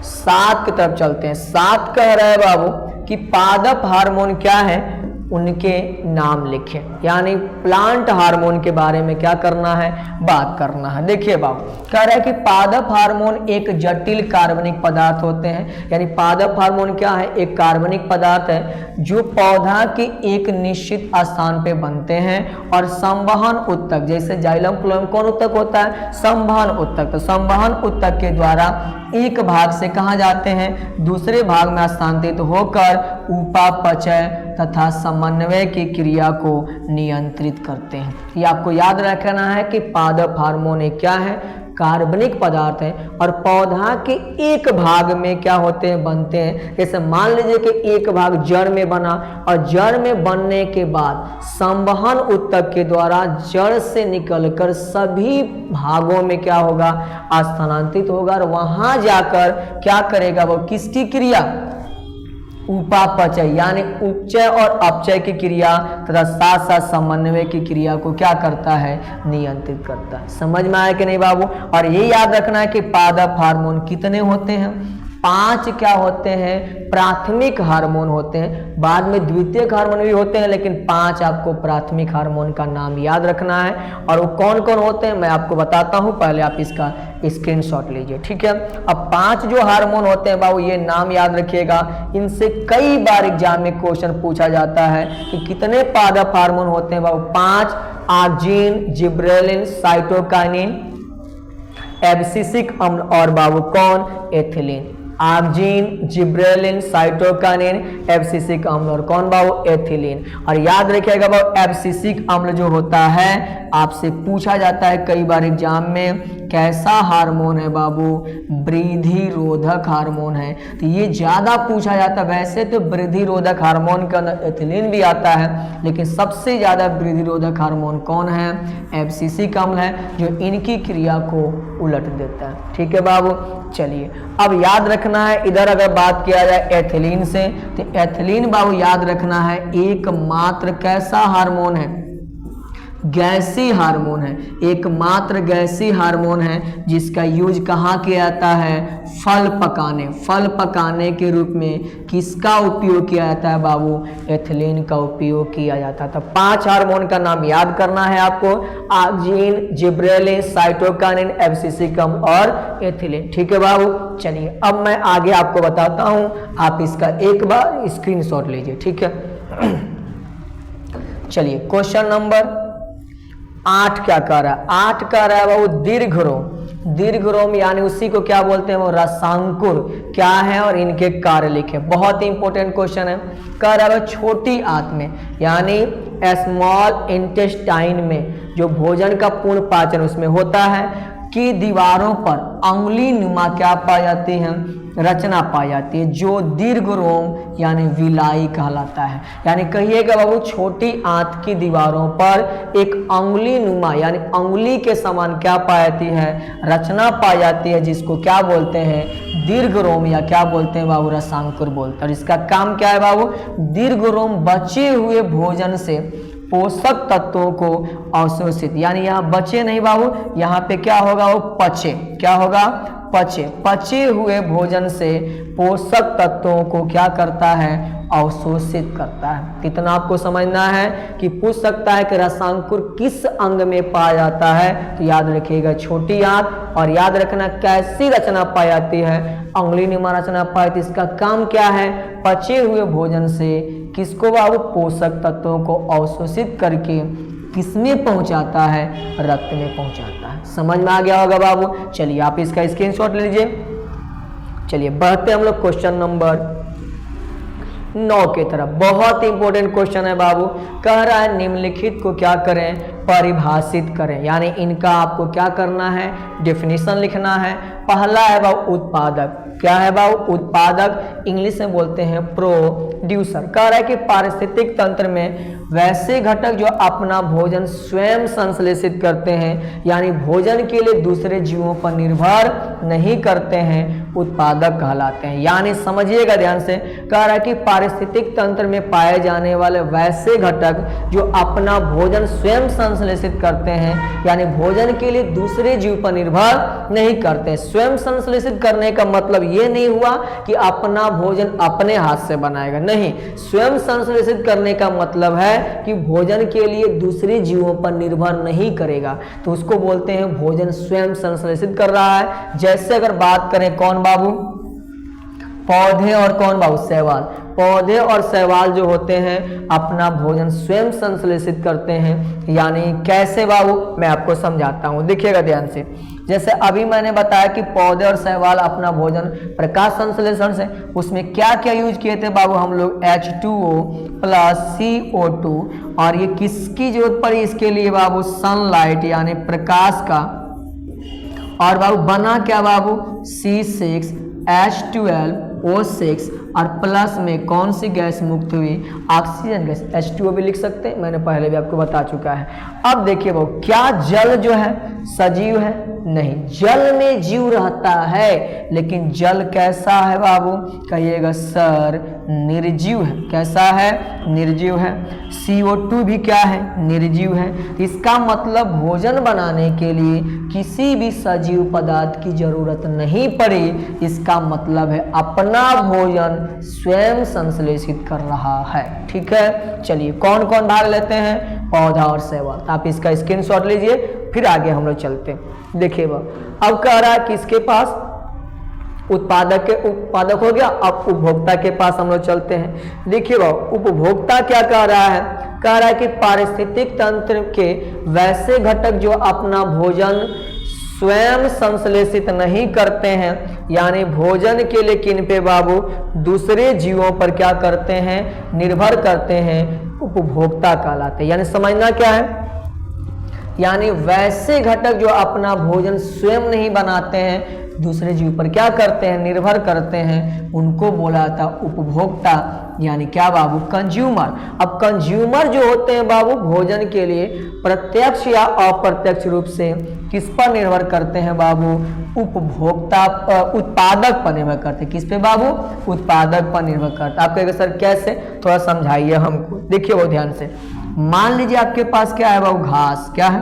7 की तरफ चलते हैं। 7 कह रहा है बाबू कि पादप हार्मोन क्या है, उनके नाम लिखें। यानी प्लांट हार्मोन के बारे में क्या करना है, बात करना है। देखिए बाबू कह रहा है कि पादप हार्मोन एक जटिल कार्बनिक पदार्थ होते हैं। यानी पादप हार्मोन क्या है, एक कार्बनिक पदार्थ है जो पौधा के एक निश्चित स्थान पे बनते हैं और संवहन उत्तक, जैसे जाइलम फ्लोएम कौन उत्तक होता है, संवहन उत्तक। तो संवहन उत्तक के द्वारा एक भाग से कहाँ जाते हैं, दूसरे भाग में स्थानांतरित होकर उपापचय तथा समन्वय की क्रिया को नियंत्रित करते हैं। ये आपको याद रखना है कि पादप हार्मोन एक क्या है, कार्बनिक पदार्थ है और पौधा के एक भाग में क्या होते हैं, बनते हैं। जैसे मान लीजिए कि एक भाग जड़ में बना और जड़ में बनने के बाद संवहन उत्तक के द्वारा जड़ से निकलकर सभी भागों में क्या होगा, स्थानांतरित होगा और वहां जाकर क्या करेगा, वो किसकी क्रिया, उपापचय यानी उपचय और अपचय की क्रिया तथा साथ साथ समन्वय की क्रिया को क्या करता है, नियंत्रित करता है। समझ में आया कि नहीं बाबू। और ये याद रखना है कि पादप हार्मोन कितने होते हैं, 5 क्या होते हैं, प्राथमिक हार्मोन होते हैं। बाद में द्वितीयक हार्मोन भी होते हैं, लेकिन 5 आपको प्राथमिक हार्मोन का नाम याद रखना है। और वो कौन कौन होते हैं मैं आपको बताता हूं, पहले आप इसका स्क्रीनशॉट लीजिए। ठीक है, अब 5 जो हार्मोन होते हैं बाबू, ये नाम याद रखिएगा। इनसे कई बार एग्जाम में क्वेश्चन पूछा जाता है कि कितने पादप हार्मोन होते हैं बाबू, 5। ऑक्सीन, जिब्रेलिन, साइटोकाइनिन, एब्सिसिक अम्ल और बाबू कौन, ethylene. Oxygen, gibberellin, cytokinin, abscisic अम्ल और कौन बाबू, एथिलीन। और याद रखिएगा बाबू एब्सिसिक अम्ल जो होता है आपसे पूछा जाता है कई बार एग्जाम में, कैसा हार्मोन है बाबू, वृद्धि रोधक हार्मोन है। तो ये ज्यादा पूछा जाता है। वैसे तो वृद्धि रोधक हार्मोन के अंदर एथिलीन भी आता है, लेकिन सबसे ज्यादा वृद्धि रोधक हार्मोन कौन है, एब्सिसिक अम्ल है, जो इनकी क्रिया को उलट देता है। ठीक है बाबू, चलिए अब याद रखना है, इधर अगर बात किया जाए एथिलीन से, तो एथिलीन बाबू याद रखना है एकमात्र कैसा हार्मोन है, गैसीय हार्मोन है। एकमात्र गैसीय हार्मोन है जिसका यूज कहाँ किया जाता है, फल पकाने। फल पकाने के रूप में किसका उपयोग किया जाता है बाबू, एथिलीन का उपयोग किया जाता है। तो 5 हार्मोन का नाम याद करना है आपको, ऑक्सीन, जिब्रेलिन, साइटोकाइनिन, एब्सिसिक अम्ल और एथिलीन। ठीक है बाबू, चलिए अब मैं आगे आपको बताता हूं, आप इसका एक बार स्क्रीनशॉट लीजिए। ठीक है, चलिए क्वेश्चन नंबर 8 क्या कह रहा है, 8 कह रहा है वो दीर्घरोम। दीर्घरोम यानी उसी को क्या बोलते हैं, वो रसांकुर क्या है और इनके कार्य लिखे। बहुत ही इंपॉर्टेंट क्वेश्चन है। कह रहा है छोटी आंत में यानी स्मॉल इंटेस्टाइन में जो भोजन का पूर्ण पाचन उसमें होता है की दीवारों पर अंगुली नुमा क्या पाई जाती है, रचना पाई जाती है, जो दीर्घरोम यानी विलाई कहलाता है। यानी कहिएगा बाबू छोटी आंत की दीवारों पर एक अंगुली नुमा यानी अंगुली के समान क्या पाई जाती है, रचना पाई जाती है, जिसको क्या बोलते हैं, दीर्घरोम या क्या बोलते हैं बाबू, रसांकुर बोलते हैं। और इसका काम क्या है बाबू, दीर्घरोम बचे हुए भोजन से पोषक तत्वों को अवशोषित, यानी यहाँ बचे नहीं बाबू, यहाँ पे क्या होगा, वो पचे, क्या होगा, पचे, पचे हुए भोजन से पोषक तत्वों को क्या करता है, अवशोषित करता है। कितना आपको समझना है कि पूछ सकता है कि रसांकुर किस अंग में पाया जाता है, तो याद रखिएगा छोटी आंत, और याद रखना कैसी रचना पाई जाती है, अंगुली नुमा रचना पाई जाती है। इसका काम क्या है, पचे हुए भोजन से किसको बाबू, पोषक तत्वों को अवशोषित करके किसमें पहुंचाता है, रक्त में पहुंचाता है। समझ में आ गया होगा बाबू। चलिए आप इसका स्क्रीनशॉट ले लीजिए। चलिए बढ़ते हम लोग क्वेश्चन नंबर 9 की तरफ। बहुत इंपॉर्टेंट क्वेश्चन है बाबू, कह रहा है निम्नलिखित को क्या करें, परिभाषित करें, यानी इनका आपको क्या करना है, डेफिनेशन लिखना है। पहला है बाबू उत्पादक, क्या है बाबू, उत्पादक, इंग्लिश में बोलते हैं प्रोड्यूसर। कह रहा है कि पारिस्थितिक तंत्र में वैसे घटक जो अपना भोजन स्वयं संश्लेषित करते हैं, यानी भोजन के लिए दूसरे जीवों पर निर्भर नहीं करते हैं, उत्पादक कहलाते हैं। यानी समझिएगा ध्यान से, कह रहा है कि पारिस्थितिक तंत्र में पाए जाने वाले वैसे घटक जो अपना भोजन स्वयं संश्लेषित करते हैं, यानी भोजन के लिए दूसरे जीव पर निर्भर नहीं करते। स्वयं संश्लेषित करने का मतलब ये नहीं हुआ कि अपना भोजन अपने हाथ से बनाएगा, नहीं। स्वयं संश्लेषित करने का मतलब है कि भोजन के लिए दूसरे जीवों पर निर्भर नहीं करेगा, तो उसको बोलते हैं भोजन स्वयं संश्लेषित कर रहा है। जैसे अगर बात करें कौन बाबू, पौधे और कौन बाबू, शैवाल। पौधे और शैवाल जो होते हैं अपना भोजन स्वयं संश्लेषित करते हैं, यानी कैसे बाबू, मैं आपको समझाता हूं, देखिएगा ध्यान से। जैसे अभी मैंने बताया कि पौधे और शैवाल अपना भोजन प्रकाश संश्लेषण से, उसमें क्या क्या यूज किए थे बाबू हम लोग, H2O प्लस CO2, और ये किसकी जरूरत पड़ी इसके लिए बाबू, सनलाइट यानी प्रकाश का, और बाबू बना क्या बाबू, C6H12O6, और प्लस में कौन सी गैस मुक्त हुई, ऑक्सीजन गैस, H2O भी लिख सकते हैं, मैंने पहले भी आपको बता चुका है। अब देखिए बाबू, क्या जल जो है सजीव है, नहीं, जल में जीव रहता है, लेकिन जल कैसा है बाबू, कहिएगा सर, निर्जीव है। कैसा है, निर्जीव है। CO2 भी क्या है, निर्जीव है। इसका मतलब भोजन बनाने के लिए किसी भी सजीव पदार्थ की जरूरत नहीं पड़ी, इसका मतलब है अपना भोजन स्वयं संश्लेषित कर रहा है। ठीक है, चलिए कौन कौन भाग लेते हैं, पौधा और शैवाल। आप इसका स्क्रीनशॉट लीजिए, फिर आगे हम लोग चलते हैं। देखिए अब कह रहा है कि इसके पास उत्पादक हो गया, अब उपभोक्ता के पास हम लोग चलते हैं। देखिए उपभोक्ता क्या कह रहा है, कह रहा है कि पारिस्थितिक तंत्र के वैसे घटक जो अपना भोजन स्वयं संश्लेषित नहीं करते हैं, यानी भोजन के लिए किन पे बाबू, दूसरे जीवों पर क्या करते हैं, निर्भर करते हैं, उपभोक्ता कहलाते हैं। यानी समझना क्या है, यानी वैसे घटक जो अपना भोजन स्वयं नहीं बनाते हैं, दूसरे जीव पर क्या करते हैं, निर्भर करते हैं, उनको बोला था उपभोक्ता, यानी क्या बाबू, कंज्यूमर। अब कंज्यूमर जो होते हैं बाबू भोजन के लिए प्रत्यक्ष या अप्रत्यक्ष रूप से किस पर निर्भर करते हैं बाबू, उपभोक्ता, उत्पादक पर निर्भर करते हैं। किस पे बाबू, उत्पादक पर निर्भर करते हैं। आप कहेंगे सर कैसे, थोड़ा समझाइए हमको। देखिए वो ध्यान से, मान लीजिए आपके पास क्या है बाबू, घास, क्या है,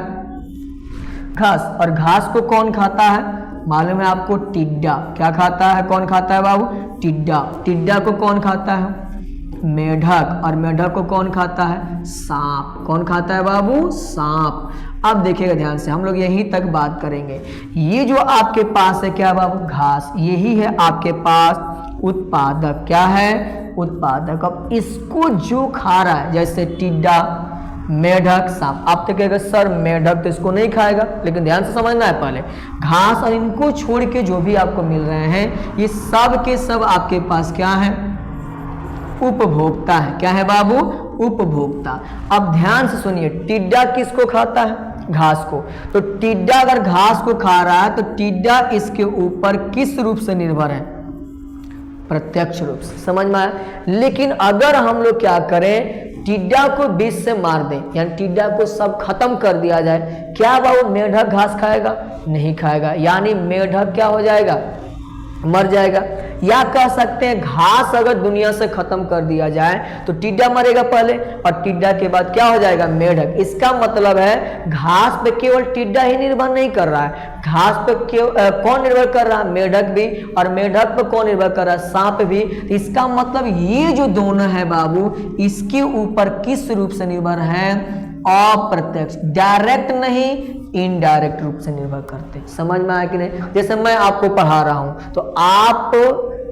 घास। और घास को कौन खाता है, मालूम है आपको, टिड्डा। क्या खाता है, कौन खाता है बाबू, टिड्डा। टिड्डा को कौन खाता है, मेढक। और मेढक को कौन खाता है, सांप। कौन खाता है बाबू, सांप। अब देखिएगा ध्यान से, हम लोग यहीं तक बात करेंगे। ये जो आपके पास है क्या बाबू, घास, यही है आपके पास उत्पादक। क्या है, उत्पादक। अब इसको जो खा रहा है, जैसे टिड्डा, मेढक, सांप। आप तो कहेगा सर मेढक तो इसको नहीं खाएगा, लेकिन ध्यान से समझना है पहले, घास और इनको छोड़ के जो भी आपको मिल रहे हैं, ये सब के सब आपके पास क्या है, उपभोक्ता है। क्या है बाबू, उपभोक्ता। अब ध्यान से सुनिए, टिड्डा किसको खाता है, घास को। तो टिड्डा अगर घास को खा रहा है तो टिड्डा इसके ऊपर किस रूप से निर्भर है, प्रत्यक्ष रूप से। समझ में आया। लेकिन अगर हम लोग क्या करें, टिड्डा को विष से मार दें, यानी टिड्डा को सब खत्म कर दिया जाए, क्या बाबू मेढक घास खाएगा, नहीं खाएगा। यानी मेढक क्या हो जाएगा, मर जाएगा। या कह सकते हैं घास अगर दुनिया से खत्म कर दिया जाए तो टिड्डा मरेगा पहले, और टिड्डा के बाद क्या हो जाएगा, मेढक। इसका मतलब है घास पे केवल टिड्डा ही निर्भर नहीं कर रहा है, घास पे कौन निर्भर कर रहा है, मेढक भी, और मेढक पे कौन निर्भर कर रहा है, सांप भी। तो इसका मतलब ये जो दोनों है बाबू, इसके ऊपर किस रूप से निर्भर है, अप्रत्यक्ष, डायरेक्ट नहीं, इनडायरेक्ट रूप से निर्भर करते हैं। समझ में आया कि नहीं? जैसे मैं आपको पढ़ा रहा हूं तो आप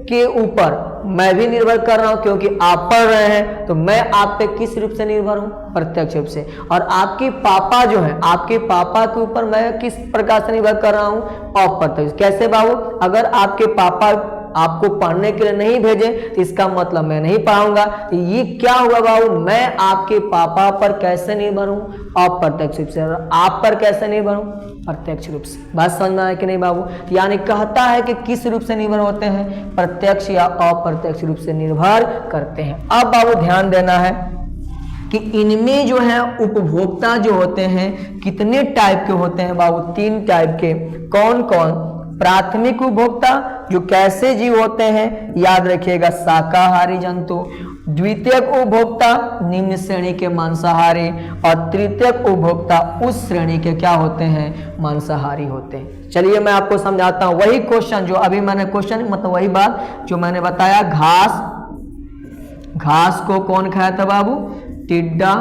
के ऊपर मैं भी निर्भर कर रहा हूं, क्योंकि आप पढ़ रहे हैं, तो मैं आप पे किस रूप से निर्भर हूं, प्रत्यक्ष रूप से। और आपके पापा जो है, आपके पापा के ऊपर मैं किस प्रकार से निर्भर कर रहा हूं, अप्रत्यक्ष। कैसे बाबू, अगर आपके पापा आपको पढ़ने के लिए नहीं भेजे तो इसका मतलब मैं नहीं पढ़ाऊंगा, तो ये क्या हुआ बाबू, मैं आपके पापा पर कैसे निर्भर हूं, अप्रत्यक्ष रूप से। और आप पर कैसे निर्भर हूं, प्रत्यक्ष रूप से। बात समझ में आया कि नहीं बाबू? यानी कहता है कि किस रूप से निर्भर होते हैं, प्रत्यक्ष या अप्रत्यक्ष रूप से निर्भर करते हैं। अब बाबू ध्यान देना है कि इनमें जो है उपभोक्ता जो होते हैं कितने टाइप के होते हैं बाबू, 3 टाइप के। कौन कौन? प्राथमिक उपभोक्ता जो कैसे जीव होते हैं, याद रखिएगा, शाकाहारी जंतु। द्वितीयक उपभोक्ता निम्न श्रेणी के मांसाहारी, और तृतीयक उपभोक्ता उस श्रेणी के क्या होते हैं, मांसाहारी होते हैं। चलिए मैं आपको समझाता हूं। वही क्वेश्चन जो अभी मैंने क्वेश्चन मतलब वही बात जो मैंने बताया, घास को कौन खाया था बाबू, टिड्डा,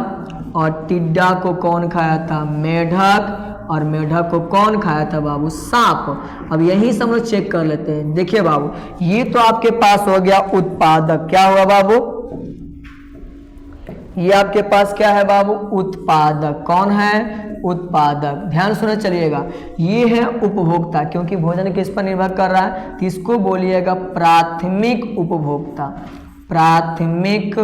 और टिड्डा को कौन खाया था, मेढक, और मेढक को कौन खाया था बाबू, सांप। अब यही सब लोग चेक कर लेते हैं। देखिए बाबू, ये तो आपके पास हो गया उत्पादक। क्या हुआ बाबू, ये आपके पास क्या है बाबू, उत्पादक। कौन है, उत्पादक। ध्यान सुने चलिएगा, ये है उपभोक्ता, क्योंकि भोजन किस पर निर्भर कर रहा है, तो इसको बोलिएगा प्राथमिक उपभोक्ता। प्राथमिक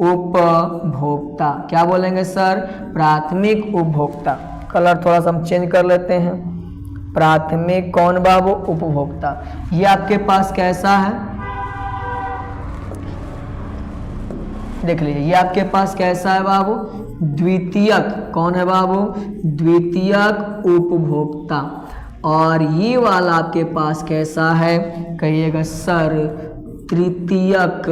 उपभोक्ता क्या बोलेंगे सर, प्राथमिक उपभोक्ता। कलर थोड़ा सा हम चेंज कर लेते हैं। प्राथमिक कौन बाबू, उपभोक्ता। ये आपके पास कैसा है, देख लीजिए, ये आपके पास कैसा है बाबू, द्वितीयक। कौन है बाबू, द्वितीयक उपभोक्ता। और ये वाला आपके पास कैसा है, कहिएगा सर, तृतीयक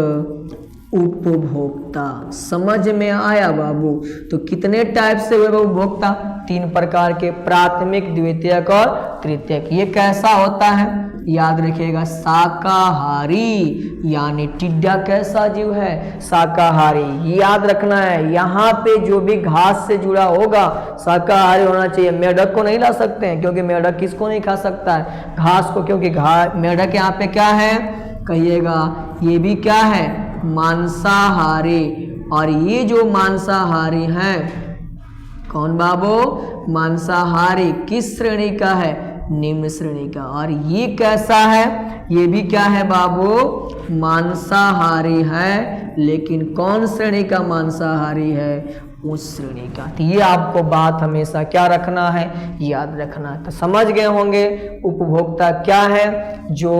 उपभोक्ता। समझ में आया बाबू? तो कितने टाइप से हुए उपभोक्ता, 3 प्रकार के, प्राथमिक, द्वितीयक और तृतीयक। ये कैसा होता है, याद रखिएगा, शाकाहारी। यानी टिड्डा कैसा जीव है, शाकाहारी। ये याद रखना है, यहाँ पे जो भी घास से जुड़ा होगा शाकाहारी होना चाहिए। मेढक को नहीं ला सकते हैं, क्योंकि मेढक किसको नहीं खा सकता है, घास को, क्योंकि मेढक यहाँ पे क्या है, कहिएगा, ये भी क्या है, मांसाहारी। और ये जो मांसाहारी है, कौन बाबू, मांसाहारी, किस श्रेणी का है, निम्न श्रेणी का। और ये कैसा है, ये भी क्या है बाबू, मांसाहारी है, लेकिन कौन श्रेणी का मांसाहारी है, उस श्रेणी का। तो ये आपको बात हमेशा क्या रखना है, याद रखना है। तो समझ गए होंगे उपभोक्ता क्या है, जो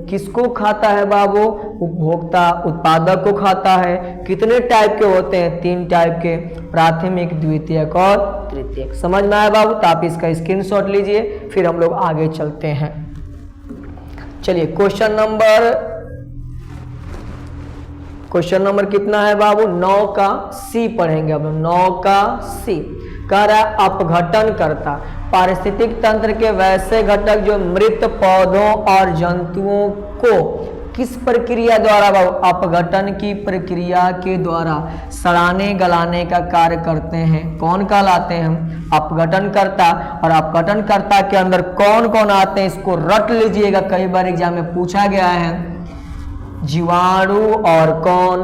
किसको खाता है बाबू, उपभोक्ता उत्पादक को खाता है। कितने टाइप के होते हैं, 3 टाइप के, प्राथमिक, द्वितीयक और तृतीयक। समझ में आया बाबू? तो आप इसका स्क्रीनशॉट लीजिए, फिर हम लोग आगे चलते हैं। चलिए क्वेश्चन नंबर कितना है बाबू, 9 का सी पढ़ेंगे अब। 9 का सी कह रहा है अपघटन करता, पारिस्थितिक तंत्र के वैसे घटक जो मृत पौधों और जंतुओं को किस प्रक्रिया द्वारा बाबू, अपघटन की प्रक्रिया के द्वारा सड़ाने गलाने का कार्य करते हैं। कौन कहलाते हैं हम, अपघटन करता। और अपघटन करता के अंदर कौन कौन आते हैं, इसको रट लीजिएगा, कई बार एग्जाम में पूछा गया है। जीवाणु और कौन,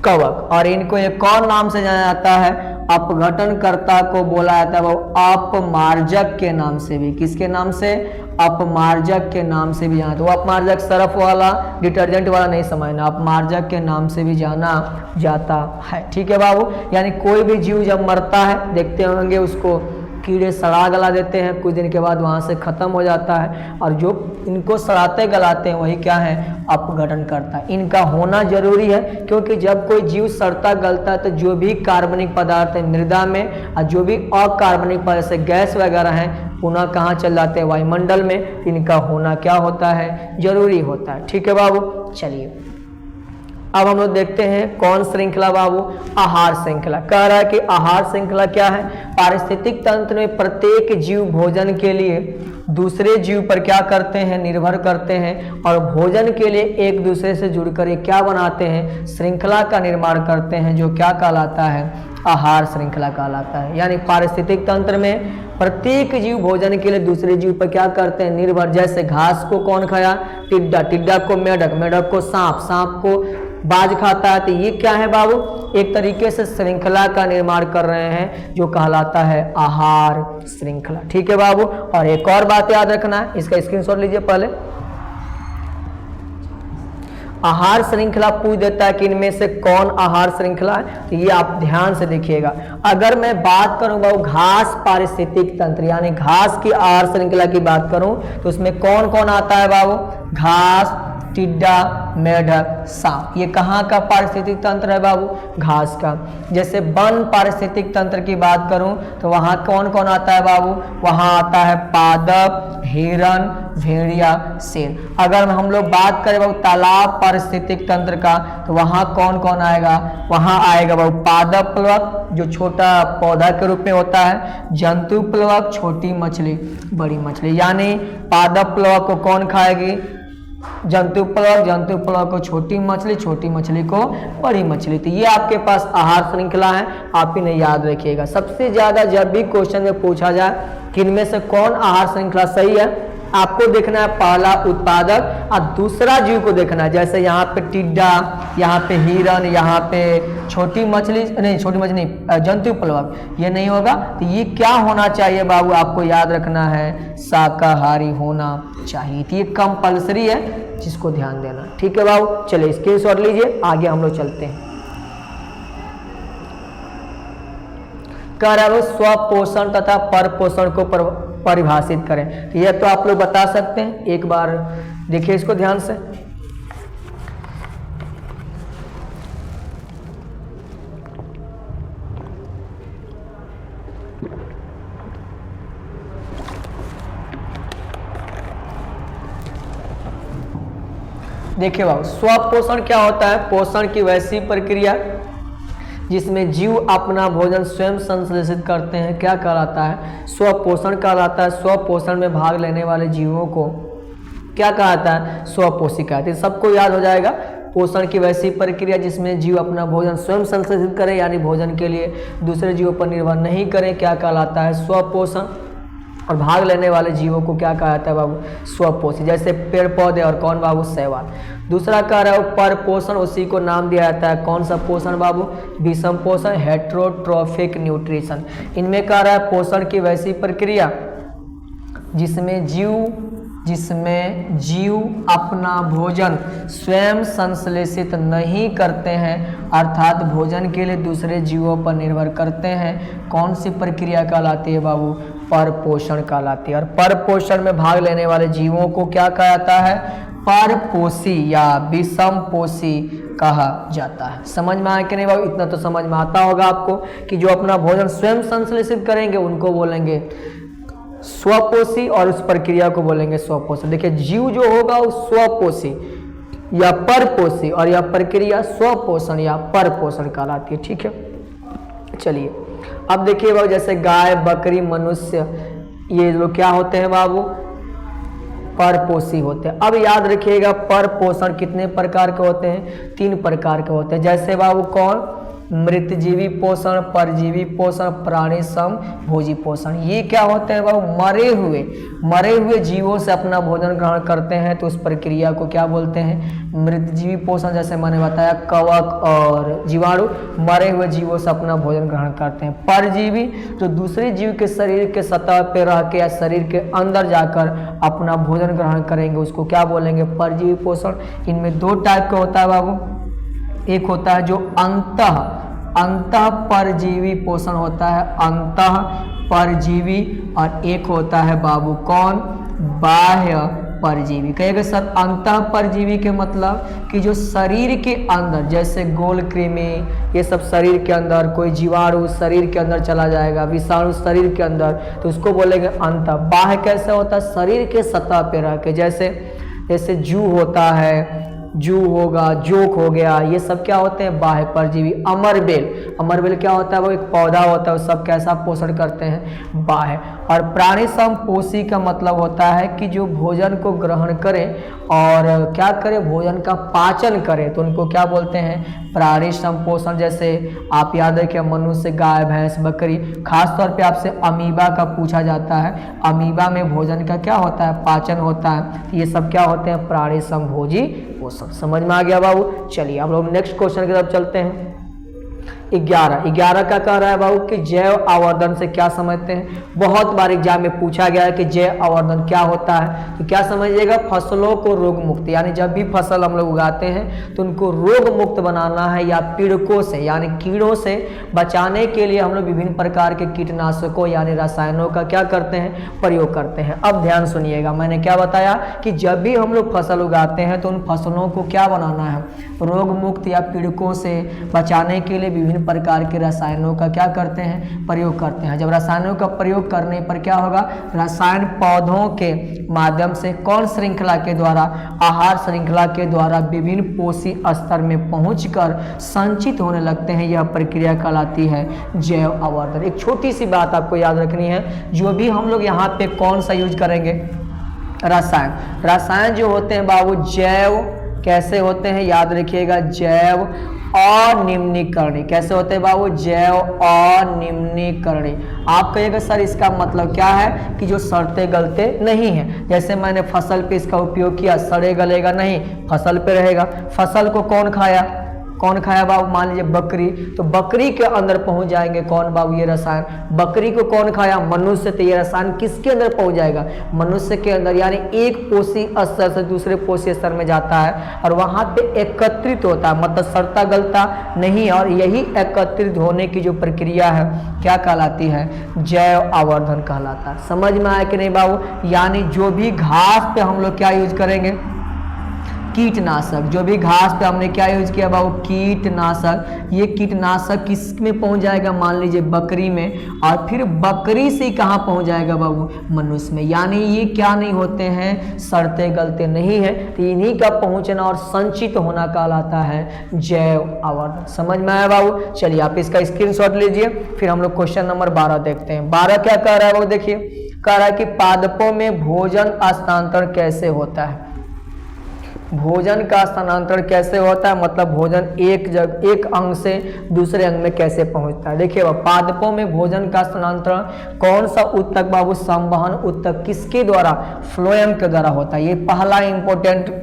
कवक। और इनको एक कौन नाम से जाना जाता है, अपघटनकर्ता को बोला जाता है वो अपमार्जक के नाम से भी। किसके नाम से, अपमार्जक के नाम से भी जाना। तो अपमार्जक सरफ वाला, डिटर्जेंट वाला नहीं समझना, अपमार्जक के नाम से भी जाना जाता है। ठीक है बाबू? यानी कोई भी जीव जब मरता है, देखते होंगे उसको कीड़े सड़ा गला देते हैं, कुछ दिन के बाद वहाँ से ख़त्म हो जाता है, और जो इनको सड़ाते गलाते हैं वही क्या है, अपघटन करता है। इनका होना जरूरी है, क्योंकि जब कोई जीव सड़ता गलता है तो जो भी कार्बनिक पदार्थ है मृदा में और जो भी अकार्बनिक पदार्थ जैसे गैस वगैरह हैं पुनः कहाँ चल जाते हैं, वायुमंडल में। इनका होना क्या होता है, जरूरी होता है। ठीक है बाबू, चलिए अब हम लोग देखते हैं कौन श्रृंखला बाबू, आहार श्रृंखला। कह रहा है कि आहार श्रृंखला क्या है, पारिस्थितिक तंत्र में प्रत्येक जीव भोजन के लिए दूसरे जीव पर क्या करते हैं, निर्भर करते हैं, और भोजन के लिए एक दूसरे से जुड़कर ये क्या बनाते हैं, श्रृंखला का निर्माण करते हैं, जो क्या कहलाता है, आहार श्रृंखला कहलाता है। यानी पारिस्थितिक तंत्र में प्रत्येक जीव भोजन के लिए दूसरे जीव पर क्या करते हैं, निर्भर। जैसे घास को कौन खाया, टिड्डा, टिड्डा को मेढक, मेढक को सांप, सांप को बाज खाता है। तो ये क्या है बाबू, एक तरीके से श्रृंखला का निर्माण कर रहे हैं, जो कहलाता है आहार श्रृंखला। ठीक है बाबू, और एक और बात याद रखना है, इसका स्क्रीनशॉट लीजिए पहले। आहार श्रृंखला पूछ देता है कि इनमें से कौन आहार श्रृंखला है, तो ये आप ध्यान से देखिएगा। अगर मैं बात करूं बाबू घास पारिस्थितिक तंत्र यानी घास की आहार श्रृंखला की बात करूं तो उसमें कौन कौन आता है बाबू, घास, टिड्डा, मेढक, सांप। ये कहाँ का पारिस्थितिक तंत्र है बाबू, घास का। जैसे वन पारिस्थितिक तंत्र की बात करूं तो वहाँ कौन कौन आता है बाबू, वहाँ आता है पादप, हिरन, भेड़िया, शेर। अगर हम लोग बात करें बाबू तालाब पारिस्थितिक तंत्र का तो वहाँ कौन कौन आएगा, वहाँ आएगा बाबू पादप प्लवक जो छोटा पौधा के रूप में होता है, जंतु प्लवक छोटी मछली, बड़ी मछली। यानी पादप प्लवक को कौन खाएगी, जंतु प्लवक को छोटी मछली को बड़ी मछली। तो ये आपके पास आहार श्रृंखला है, आप इन्हें याद रखिएगा। सबसे ज्यादा जब भी क्वेश्चन में पूछा जाए कि इनमें से कौन आहार श्रृंखला सही है, आपको देखना है पहला उत्पादक और दूसरा जीव को देखना है। जैसे यहाँ पे टिड्डा, यहाँ पे हिरन, यहाँ पे छोटी मछली नहीं, जंतु प्लवक, ये नहीं होगा। तो ये क्या होना चाहिए बाबू, आपको याद रखना है शाकाहारी होना चाहिए। तो ये कंपल्सरी है, जिसको ध्यान देना। ठीक है बाबू, चलिए स्क्रीनशॉट लीजिए, आगे हम लोग चलते हैं। कह रहा है स्वपोषण तथा परपोषण को परिभाषित करें। यह तो आप लोग बता सकते हैं, एक बार देखिए इसको ध्यान से। देखिए बाबू स्वपोषण क्या होता है, पोषण की वैसी प्रक्रिया जिसमें जीव अपना भोजन स्वयं संश्लेषित करते हैं, क्या कहलाता है, स्वपोषण कहलाता है। स्वपोषण में भाग लेने वाले जीवों को क्या कहता है, स्वपोषी कहते हैं। सबको याद हो जाएगा। पोषण की वैसी प्रक्रिया जिसमें जीव अपना भोजन स्वयं संश्लेषित करे, यानी भोजन के लिए दूसरे जीवों पर निर्भर नहीं करें, क्या कहलाता है, स्वपोषण। और भाग लेने वाले जीवों को क्या कहा जाता है बाबू, स्वपोषी। जैसे पेड़ पौधे और कौन बाबू, शैवाल। दूसरा कह रहा है परपोषण, उसी को नाम दिया जाता है कौन सा पोषण बाबू, विषम पोषण, हेट्रोट्रोफिक न्यूट्रिशन। इनमें कह रहा है पोषण की वैसी प्रक्रिया जिसमें जीव अपना भोजन स्वयं संश्लेषित नहीं करते हैं, अर्थात भोजन के लिए दूसरे जीवों पर निर्भर करते हैं। कौन सी प्रक्रिया कहलाती है बाबू, परपोषण कहलाती है। और परपोषण में भाग लेने वाले जीवों को क्या कहा जाता है, परपोषी या विषमपोषी कहा जाता है। समझ में आया कि नहीं बाबू, इतना तो समझ में आता होगा आपको कि जो अपना भोजन स्वयं संश्लेषित करेंगे उनको बोलेंगे स्वपोषी, और उस प्रक्रिया को बोलेंगे स्वपोषण। देखिए जीव जो होगा वो स्वपोषी या परपोषी, और यह प्रक्रिया स्वपोषण या परपोषण कहलाती है। ठीक है, चलिए अब देखिए बाबू, जैसे गाय, बकरी, मनुष्य, ये लोग क्या होते हैं बाबू, परपोषी होते हैं। अब याद रखिएगा परपोषण कितने प्रकार के होते हैं, 3 प्रकार के होते हैं। जैसे बाबू कौन, मृतजीवी पोषण, परजीवी पोषण, प्राणी समभोजी पोषण। ये क्या होते हैं बाबू, मरे हुए जीवों से अपना भोजन ग्रहण करते हैं, तो उस प्रक्रिया को क्या बोलते हैं, मृतजीवी पोषण। जैसे मैंने बताया कवक और जीवाणु मरे हुए जीवों से अपना भोजन ग्रहण करते हैं। परजीवी जो दूसरे जीव के शरीर के सतह पर रह के या शरीर के अंदर जाकर अपना भोजन ग्रहण करेंगे, उसको क्या बोलेंगे, परजीवी पोषण। इनमें 2 टाइप का होता है बाबू, एक होता है जो अंतः परजीवी पोषण होता है, अंतः परजीवी और एक होता है बाबू कौन, बाह्य परजीवी। कहेगा सर अंतः परजीवी के मतलब कि जो शरीर के अंदर, जैसे गोल कृमि, ये सब शरीर के अंदर, कोई जीवाणु शरीर के अंदर चला जाएगा, विषाणु शरीर के अंदर, तो उसको बोलेंगे अंतः। बाह्य कैसे होता है, शरीर के सतह पे रह के, जैसे जू होता है, जू होगा, जोक हो गया, ये सब क्या होते हैं, बाह्य परजीवी। अमरबेल क्या होता है, वो एक पौधा होता है, वो सब कैसा पोषण करते हैं, बाह्य। और प्राणी समपोषी का मतलब होता है कि जो भोजन को ग्रहण करें और क्या करें, भोजन का पाचन करें, तो उनको क्या बोलते हैं, प्राणी संपोषण। जैसे आप याद रखिए मनुष्य, गाय, भैंस, बकरी, खासतौर पे आपसे अमीबा का पूछा जाता है, अमीबा में भोजन का क्या होता है, पाचन होता है, तो ये सब क्या होते हैं, प्राणी संभोजी पोषण। समझ में आ गया बाबू। चलिए हम लोग नेक्स्ट क्वेश्चन की तरफ चलते हैं। 11 का कह रहा है बाबू कि जैव आवर्धन से क्या समझते हैं। बहुत बार एग्जाम में पूछा गया है कि जैव आवर्धन क्या होता है, तो क्या समझिएगा, फसलों को रोग मुक्त, यानी जब भी फसल हम लोग उगाते हैं तो उनको रोग मुक्त बनाना है या पीड़कों से यानी कीड़ों से बचाने के लिए हम लोग विभिन्न प्रकार के कीटनाशकों यानी रसायनों का क्या करते हैं, प्रयोग करते हैं। अब ध्यान सुनिएगा, मैंने क्या बताया कि जब भी हम लोग फसल उगाते हैं तो उन फसलों को क्या बनाना है, रोग मुक्त या पीड़कों से बचाने के लिए विभिन्न प्रकार के रसायनों का क्या करते हैं, प्रयोग करते हैं। जब रसायनों का प्रयोग करने पर क्या होगा, रसायन पौधों के माध्यम से कौन श्रृंखला के द्वारा, आहार श्रृंखला के द्वारा विभिन्न पोषी स्तर में पहुंचकर संचित होने लगते हैं। यह प्रक्रिया कहलाती है जैव आवर्धन। एक छोटी सी बात आपको याद रखनी है, जो भी हम लोग यहाँ पे कौन सा यूज करेंगे, रसायन जो होते हैं बाबू जैव कैसे होते हैं, याद रखिएगा, जैव अनिम्नीकरणीय। कैसे होते हैं बाबू, जैव अनिम्नीकरणीय। आप कहिएगा सर इसका मतलब क्या है कि जो सड़ते गलते नहीं है। जैसे मैंने फसल पे इसका उपयोग किया, सड़े गलेगा नहीं, फसल पे रहेगा। फसल को कौन खाया बाबू, मान लीजिए बकरी, तो बकरी के अंदर पहुंच जाएंगे कौन बाबू, ये रसायन। बकरी को कौन खाया, मनुष्य, तो ये रसायन किसके अंदर पहुंच जाएगा, मनुष्य के अंदर, यानी एक पोषी स्तर से दूसरे पोषी स्तर में जाता है और वहां पे एकत्रित होता है, मतलब सड़ता गलता नहीं। और यही एकत्रित होने की जो प्रक्रिया है क्या कहलाती है, जैव आवर्धन कहलाता है। समझ में आया कि नहीं बाबू। यानी जो भी घास पे हम लोग क्या यूज करेंगे, कीटनाशक। जो भी घास पे हमने क्या यूज किया बाबू, कीटनाशक। ये कीटनाशक किस में पहुंच जाएगा, मान लीजिए बकरी में, और फिर बकरी से कहाँ पहुंच जाएगा बाबू, मनुष्य में। यानी ये क्या नहीं होते हैं, सड़ते गलते नहीं है, तो इन्हीं का पहुंचना और संचित होना कहलाता है जैव आवर्धन। समझ में आया बाबू। चलिए आप इसका स्क्रीनशॉट लीजिए, फिर हम लोग क्वेश्चन नंबर 12 देखते हैं। 12 क्या कह रहा है बाबू, देखिए कह रहा है कि पादपों में भोजन स्थानांतरण कैसे होता है। भोजन का स्थानांतरण कैसे होता है, मतलब भोजन एक अंग से दूसरे अंग में कैसे पहुंचता है। देखिए पादपों में भोजन का स्थानांतरण कौन सा ऊतक बाबू, संवहन ऊतक, किसके द्वारा, फ्लोएम के द्वारा होता है। ये पहला इंपॉर्टेंट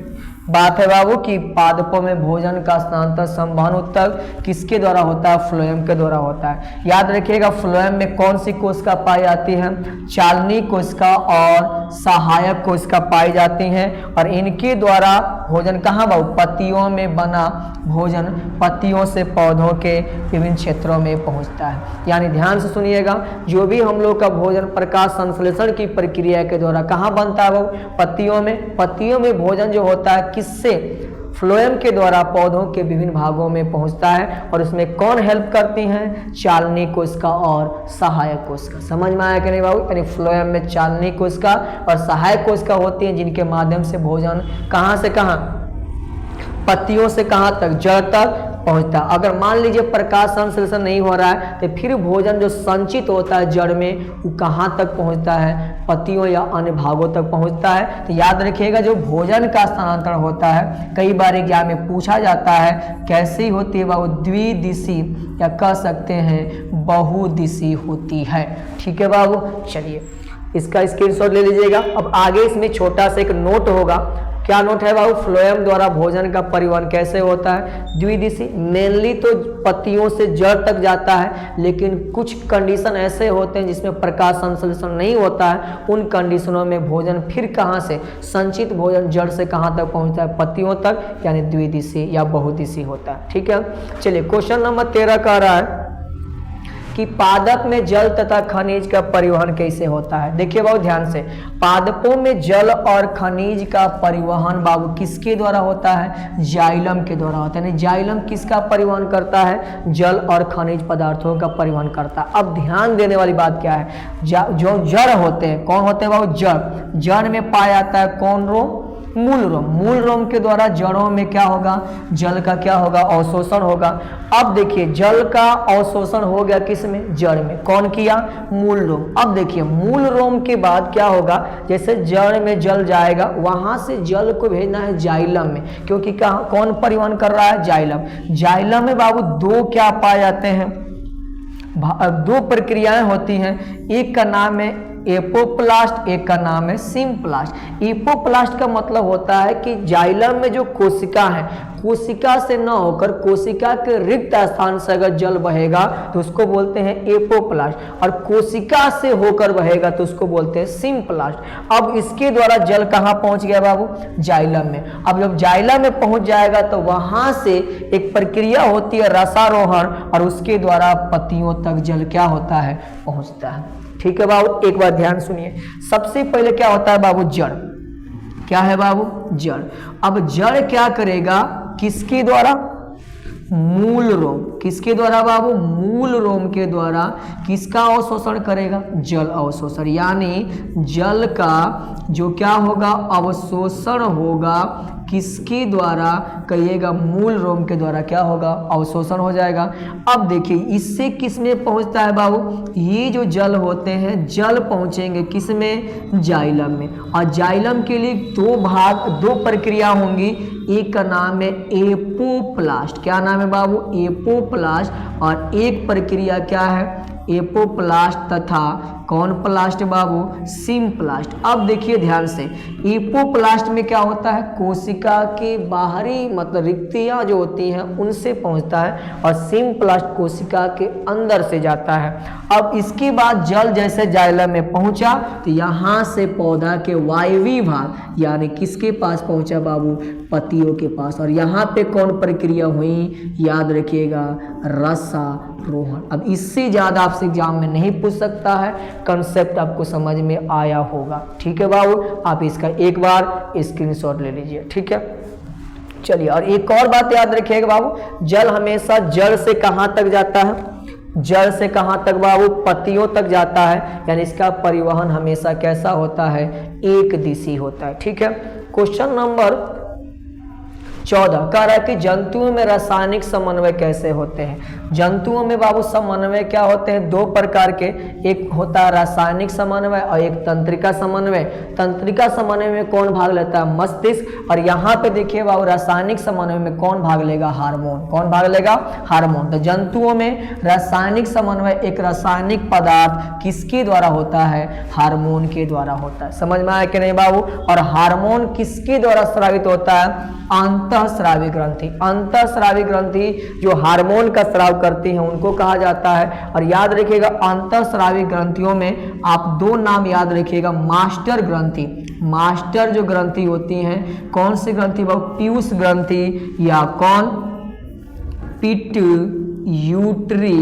बात है बाबू कि पादपों में भोजन का स्थानांतरण संवहन ऊतक किसके द्वारा होता है, फ्लोएम के द्वारा होता है। याद रखिएगा फ्लोएम में कौन सी कोशिका पाई जाती है, चालनी कोशिका और सहायक कोशिका पाई जाती हैं, और इनके द्वारा भोजन कहाँ बाबू, पत्तियों में बना भोजन पत्तियों से पौधों के विभिन्न क्षेत्रों में पहुंचता है। यानी ध्यान से सुनिएगा, जो भी हम लोग का भोजन प्रकाश संश्लेषण की प्रक्रिया के द्वारा कहाँ बनता है बाबू, पत्तियों में भोजन जो होता है किससे, फ्लोएम के द्वारा पौधों के विभिन्न भागों में पहुंचता है। और इसमें कौन हेल्प करती हैं, चालनी कोशिका और सहायक कोशिका। समझ में आया कि नहीं बाबू। यानी फ्लोएम में चालनी कोशिका और सहायक कोशिका होती हैं, जिनके माध्यम से भोजन कहाँ से कहाँ, पत्तियों से कहाँ तक, जड़ तक पहुंचता है। अगर मान लीजिए प्रकाश संश्लेषण नहीं हो रहा है तो फिर भोजन जो संचित होता है जड़ में वो कहाँ तक पहुंचता है, पत्तियों या अन्य भागों तक पहुंचता है। तो याद रखिएगा जो भोजन का स्थानांतरण होता है कई बार एग्जाम में पूछा जाता है, कैसी होती है वो द्विदिशी या कह सकते हैं बहुदिशी होती है। ठीक है बाबू, चलिए इसका स्क्रीनशॉट ले लीजिएगा। अब आगे इसमें छोटा सा एक नोट होगा, क्या नोट है बाबू, फ्लोएम द्वारा भोजन का परिवहन कैसे होता है, द्विदिशी। मेनली तो पत्तियों से जड़ तक जाता है, लेकिन कुछ कंडीशन ऐसे होते हैं जिसमें प्रकाश संश्लेषण नहीं होता है, उन कंडीशनों में भोजन फिर कहाँ से, संचित भोजन जड़ से कहाँ तक पहुँचता है, पत्तियों तक, यानी द्विदिशी या बहुदिशी होता है। ठीक है, चलिए क्वेश्चन नंबर 13 कह रहा है कि पादप में जल तथा खनिज का परिवहन कैसे होता है। देखिए बाबू ध्यान से, पादपों में जल और खनिज का परिवहन बाबू किसके द्वारा होता है, जाइलम के द्वारा होता है। जाइलम किसका परिवहन करता है, जल और खनिज पदार्थों का परिवहन करता है। अब ध्यान देने वाली बात क्या है, जो जड़ होते हैं, कौन होते हैं बाबू, जड़। जड़ में पाया जाता है कौन रोम, मूल रोम। मूल रोम के द्वारा जड़ों में क्या होगा, जल का क्या होगा, अवशोषण होगा। अब देखिए जल का अवशोषण हो गया किस में, जड़ में। कौन किया, मूल रोम। अब देखिए मूल रोम के बाद क्या होगा, जैसे जड़ में जल जाएगा, वहां से जल को भेजना है जाइलम में, क्योंकि कहाँ कौन परिवहन कर रहा है, जाइलम। जाइलम में बाबू दो क्या पाए जाते हैं, दो प्रक्रियाएं होती हैं। एक का नाम है एपोप्लास्ट, एक का नाम है सिम्प्लास्ट। एपोप्लास्ट का मतलब होता है कि जाइलम में जो कोशिका है, कोशिका से न होकर कोशिका के रिक्त स्थान से अगर जल बहेगा तो उसको बोलते हैं एपोप्लास्ट, और कोशिका से होकर बहेगा तो उसको बोलते हैं सिम्प्लास्ट। अब इसके द्वारा जल कहाँ पहुंच गया बाबू, जाइलम में। अब जब जाइलम में पहुंच जाएगा तो वहां से एक प्रक्रिया होती है रसारोहण, और उसके द्वारा पत्तियों तक जल क्या होता है, पहुंचता है। ठीक है बाबू, एक बार ध्यान सुनिए। सबसे पहले क्या होता है बाबू, जड़। क्या है बाबू, जड़। अब जड़ क्या करेगा, किसके द्वारा, मूल रोम। किसके द्वारा बाबू, मूल रोम के द्वारा किसका अवशोषण करेगा, जल अवशोषण। यानी जल का जो क्या होगा, अवशोषण होगा, किसके द्वारा कहिएगा, मूल रोम के द्वारा क्या होगा, अवशोषण हो जाएगा। अब देखिए इससे किस में पहुंचता है बाबू, ये जो जल होते हैं जल पहुंचेंगे किस में, जाइलम में। और जाइलम के लिए दो प्रक्रिया होंगी। एक का नाम है एपोप्लास्ट। क्या नाम है बाबू, एपोप्लास्ट। और एक प्रक्रिया क्या है, एपोप्लास्ट तथा कौन प्लास्ट बाबू, सिम्प्लास्ट। अब देखिए ध्यान से, एपोप्लास्ट में क्या होता है, कोशिका के बाहरी मतलब रिक्तियां जो होती हैं उनसे पहुंचता है, और सिम्प्लास्ट कोशिका के अंदर से जाता है। अब इसके बाद जल जैसे जाइलम में पहुंचा तो यहाँ से पौधा के वायवी भाग यानी किसके पास पहुंचा बाबू, पत्तियों के पास। और यहाँ पे कौन प्रक्रिया हुई, याद रखिएगा, रसारोहण। अब इससे ज्यादा आपसे एग्जाम में नहीं पूछ सकता है, कंसेप्ट आपको समझ में आया होगा। ठीक है बाबू, आप इसका एक बार स्क्रीनशॉट ले लीजिए। ठीक है, चलिए। और एक और बात याद रखिएगा बाबू, जल हमेशा जड़ से कहां तक जाता है, जड़ से कहां तक बाबू, पत्तियों तक जाता है। यानी इसका परिवहन हमेशा कैसा होता है, एक दिशी होता है। ठीक है, क्वेश्चन नंबर 14 कह रहा है कि जंतुओं में रासायनिक समन्वय कैसे होते हैं। जंतुओं में बाबू समन्वय क्या होते हैं, दो प्रकार के, एक होता है रासायनिक समन्वय और एक तंत्रिका समन्वय। तंत्रिका समन्वय में कौन भाग लेता है, मस्तिष्क। और यहाँ पे देखिए बाबू रासायनिक समन्वय में कौन भाग लेगा, हार्मोन। कौन भाग लेगा, हार्मोन। तो जंतुओं में रासायनिक समन्वय एक रासायनिक पदार्थ किसके द्वारा होता है, हार्मोन के द्वारा होता है। समझ में आया कि नहीं बाबू। और हार्मोन किसके द्वारा स्रावित होता है, अंतःस्रावी ग्रंथि। अंतःस्रावी ग्रंथि जो हार्मोन का स्राव करती हैं उनको कहा जाता है। और याद रखिएगा अंतःस्रावी ग्रंथियों में आप दो नाम याद रखिएगा, मास्टर ग्रंथि। मास्टर जो ग्रंथि होती हैं, कौन सी ग्रंथि बाबू, पीयूष ग्रंथि या कौन, पिट्यूटरी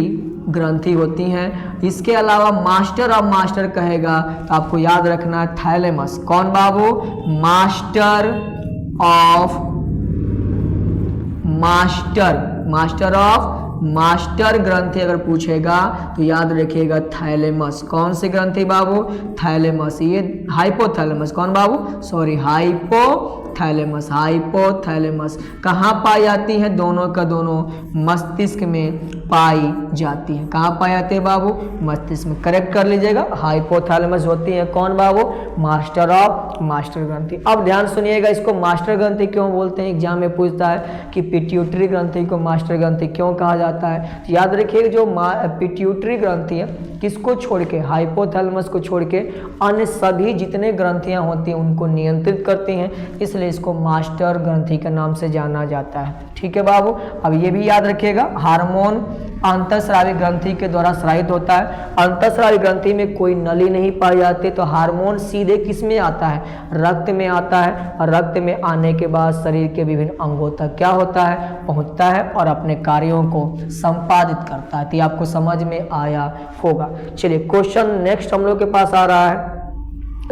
ग्रंथि होती हैं। इसके अलावा मास्टर ऑफ मास्टर कहेगा तो आपको याद रखना है थैलेमस। कौन बाबू, master of master, master of master ग्रंथि अगर पूछेगा तो याद रखिएगा थैलेमस। कौन सी ग्रंथि बाबू, थैलेमस। ये हाइपोथैलेमस, कौन बाबू, सॉरी हाइपोथैलेमस। हाइपोथैलेमस कहाँ पाई जाती है, दोनों का दोनों मस्तिष्क में पाई जाती है। कहाँ पाई जाती है बाबू, मस्तिष्क में। करेक्ट कर लीजिएगा, हाइपोथैलेमस होती है कौन बाबू, मास्टर ऑफ मास्टर ग्रंथि। अब ध्यान सुनिएगा, इसको मास्टर ग्रंथि क्यों बोलते हैं, एग्जाम में पूछता है कि पिट्यूटरी ग्रंथि को मास्टर ग्रंथि क्यों कहा जाता है। तो याद रखिए जो पिट्यूटरी ग्रंथि है किसको छोड़ के, हाइपोथैलेमस को छोड़ के अन्य सभी जितने ग्रंथियां होती हैं उनको नियंत्रित करती हैं, इसलिए इसको मास्टर ग्रंथि के नाम से जाना जाता है। ठीक है बाबू। अब ये भी याद रखिएगा, हार्मोन अंतःस्रावी ग्रंथि के द्वारा स्रावित होता है। अंतःस्रावी ग्रंथि में कोई नली नहीं पाई जाती, तो हार्मोन सीधे किस में आता है, रक्त में आता है, और रक्त में आने के बाद शरीर के विभिन्न अंगों तक क्या होता है, पहुंचता है और अपने कार्यों को संपादित करता है। तो ये आपको समझ में आया होगा। चलिए क्वेश्चन नेक्स्ट हम लोग के पास आ रहा है,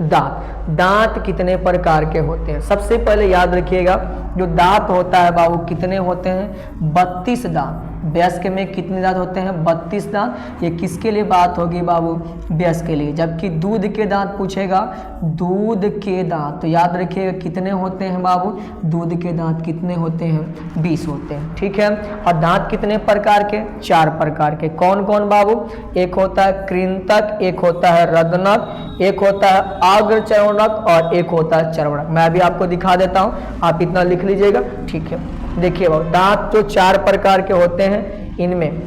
दांत। दांत कितने प्रकार के होते हैं? सबसे पहले याद रखिएगा, जो दांत होता है बाबू कितने होते हैं, 32 दांत। वयस्क में कितने दांत होते हैं, 32 दांत। ये किसके लिए बात होगी बाबू, वयस्क के लिए। जबकि दूध के दांत पूछेगा, दूध के दांत, तो याद रखिएगा कितने होते हैं बाबू, दूध के दांत कितने होते हैं, 20 होते हैं। ठीक है। और दांत कितने प्रकार के, 4 प्रकार के। कौन कौन बाबू, एक होता है कृंतक, एक होता है रदनक, एक होता है अग्रचर्वणक और एक होता है चर्वणक। मैं भी आपको दिखा देता हूं, आप इतना लिख लीजिएगा। ठीक है, देखिए बाबू, दांत जो 4 प्रकार के होते हैं, इनमें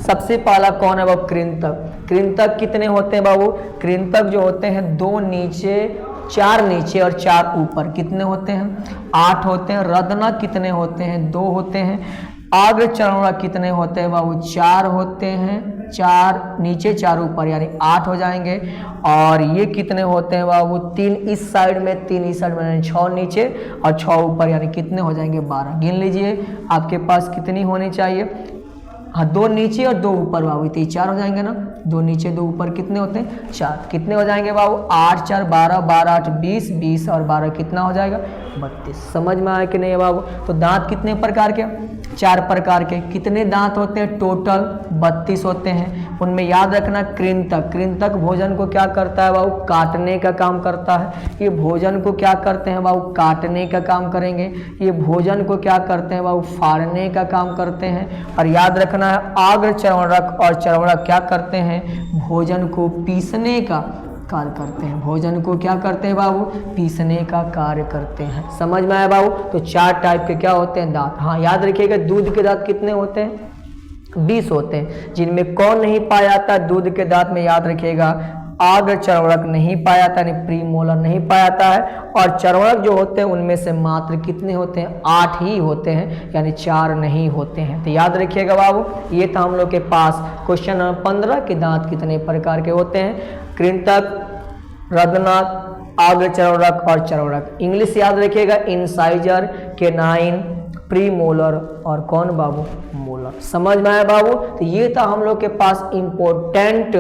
सबसे पहला कौन है बाबू, कृंतक। कृंतक कितने होते हैं बाबू, कृंतक जो होते हैं 2 नीचे, 4 नीचे और 4 ऊपर। कितने होते हैं, 8 होते हैं। रदनक कितने होते हैं, 2 होते हैं। अग्रचर्वणक कितने होते हैं बाबू, 4 होते हैं। 4 नीचे 4 ऊपर यानी 8 हो जाएंगे। और ये कितने होते हैं बाबू, 3 इस साइड में, 3 इस साइड में, यानी 6 नीचे और 6 ऊपर, यानी कितने हो जाएंगे, 12। गिन लीजिए आपके पास कितनी होनी चाहिए, हाँ 2 नीचे और 2 ऊपर बाबू, तो 4 हो जाएंगे ना। 2 नीचे 2 ऊपर कितने होते हैं, 4। कितने हो जाएंगे बाबू, 8 4 12, 12 8 20, 20 और 12 कितना हो जाएगा, 32। समझ में आया कि नहीं है बाबू। तो दांत कितने प्रकार के, 4 प्रकार के। कितने दांत होते हैं, टोटल 32 होते हैं। उनमें याद रखना, कृंतक। कृंतक भोजन को क्या करता है बाबू, काटने का काम करता है। ये भोजन को क्या करते हैं बाबू, काटने का काम करेंगे। ये भोजन को क्या करते हैं बाबू, फाड़ने का काम करते हैं। और याद रखना है, अग्रचर्वणक और चर्वणक क्या करते हैं, भोजन को पीसने का कार्य करते हैं। भोजन को क्या करते हैं बाबू, पीसने का कार्य करते हैं। समझ में आया बाबू। तो 4 टाइप के क्या होते हैं, दांत। हाँ याद रखिएगा, दूध के दांत कितने होते हैं, 20 होते हैं। जिनमें कौन नहीं पाया जाता दूध के दांत में, याद रखिएगा अग्रचर्वणक नहीं पाया जाता, यानी प्रीमोलर नहीं पाया जाता है। और चर्वणक जो होते हैं उनमें से मात्र कितने होते हैं, 8 ही होते हैं, यानी 4 नहीं होते हैं। तो याद रखिएगा बाबू, ये था हम लोग के पास क्वेश्चन नंबर 15 के दांत कितने प्रकार के होते हैं, कृंतक, रदनक, अग्रचर्वणक और चर्वणक। इंग्लिश याद रखिएगा, इंसाइजर, केनाइन, प्रीमोलर और कौन बाबू, मोलर। समझ में आया बाबू। तो ये था हम लोग के पास इंपॉर्टेंट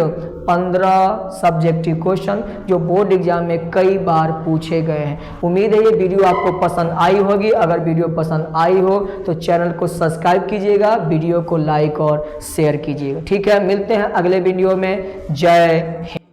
15 सब्जेक्टिव क्वेश्चन जो बोर्ड एग्जाम में कई बार पूछे गए हैं। उम्मीद है ये वीडियो आपको पसंद आई होगी। अगर वीडियो पसंद आई हो तो चैनल को सब्सक्राइब कीजिएगा, वीडियो को लाइक और शेयर कीजिएगा। ठीक है, मिलते हैं अगले वीडियो में। जय हिंद।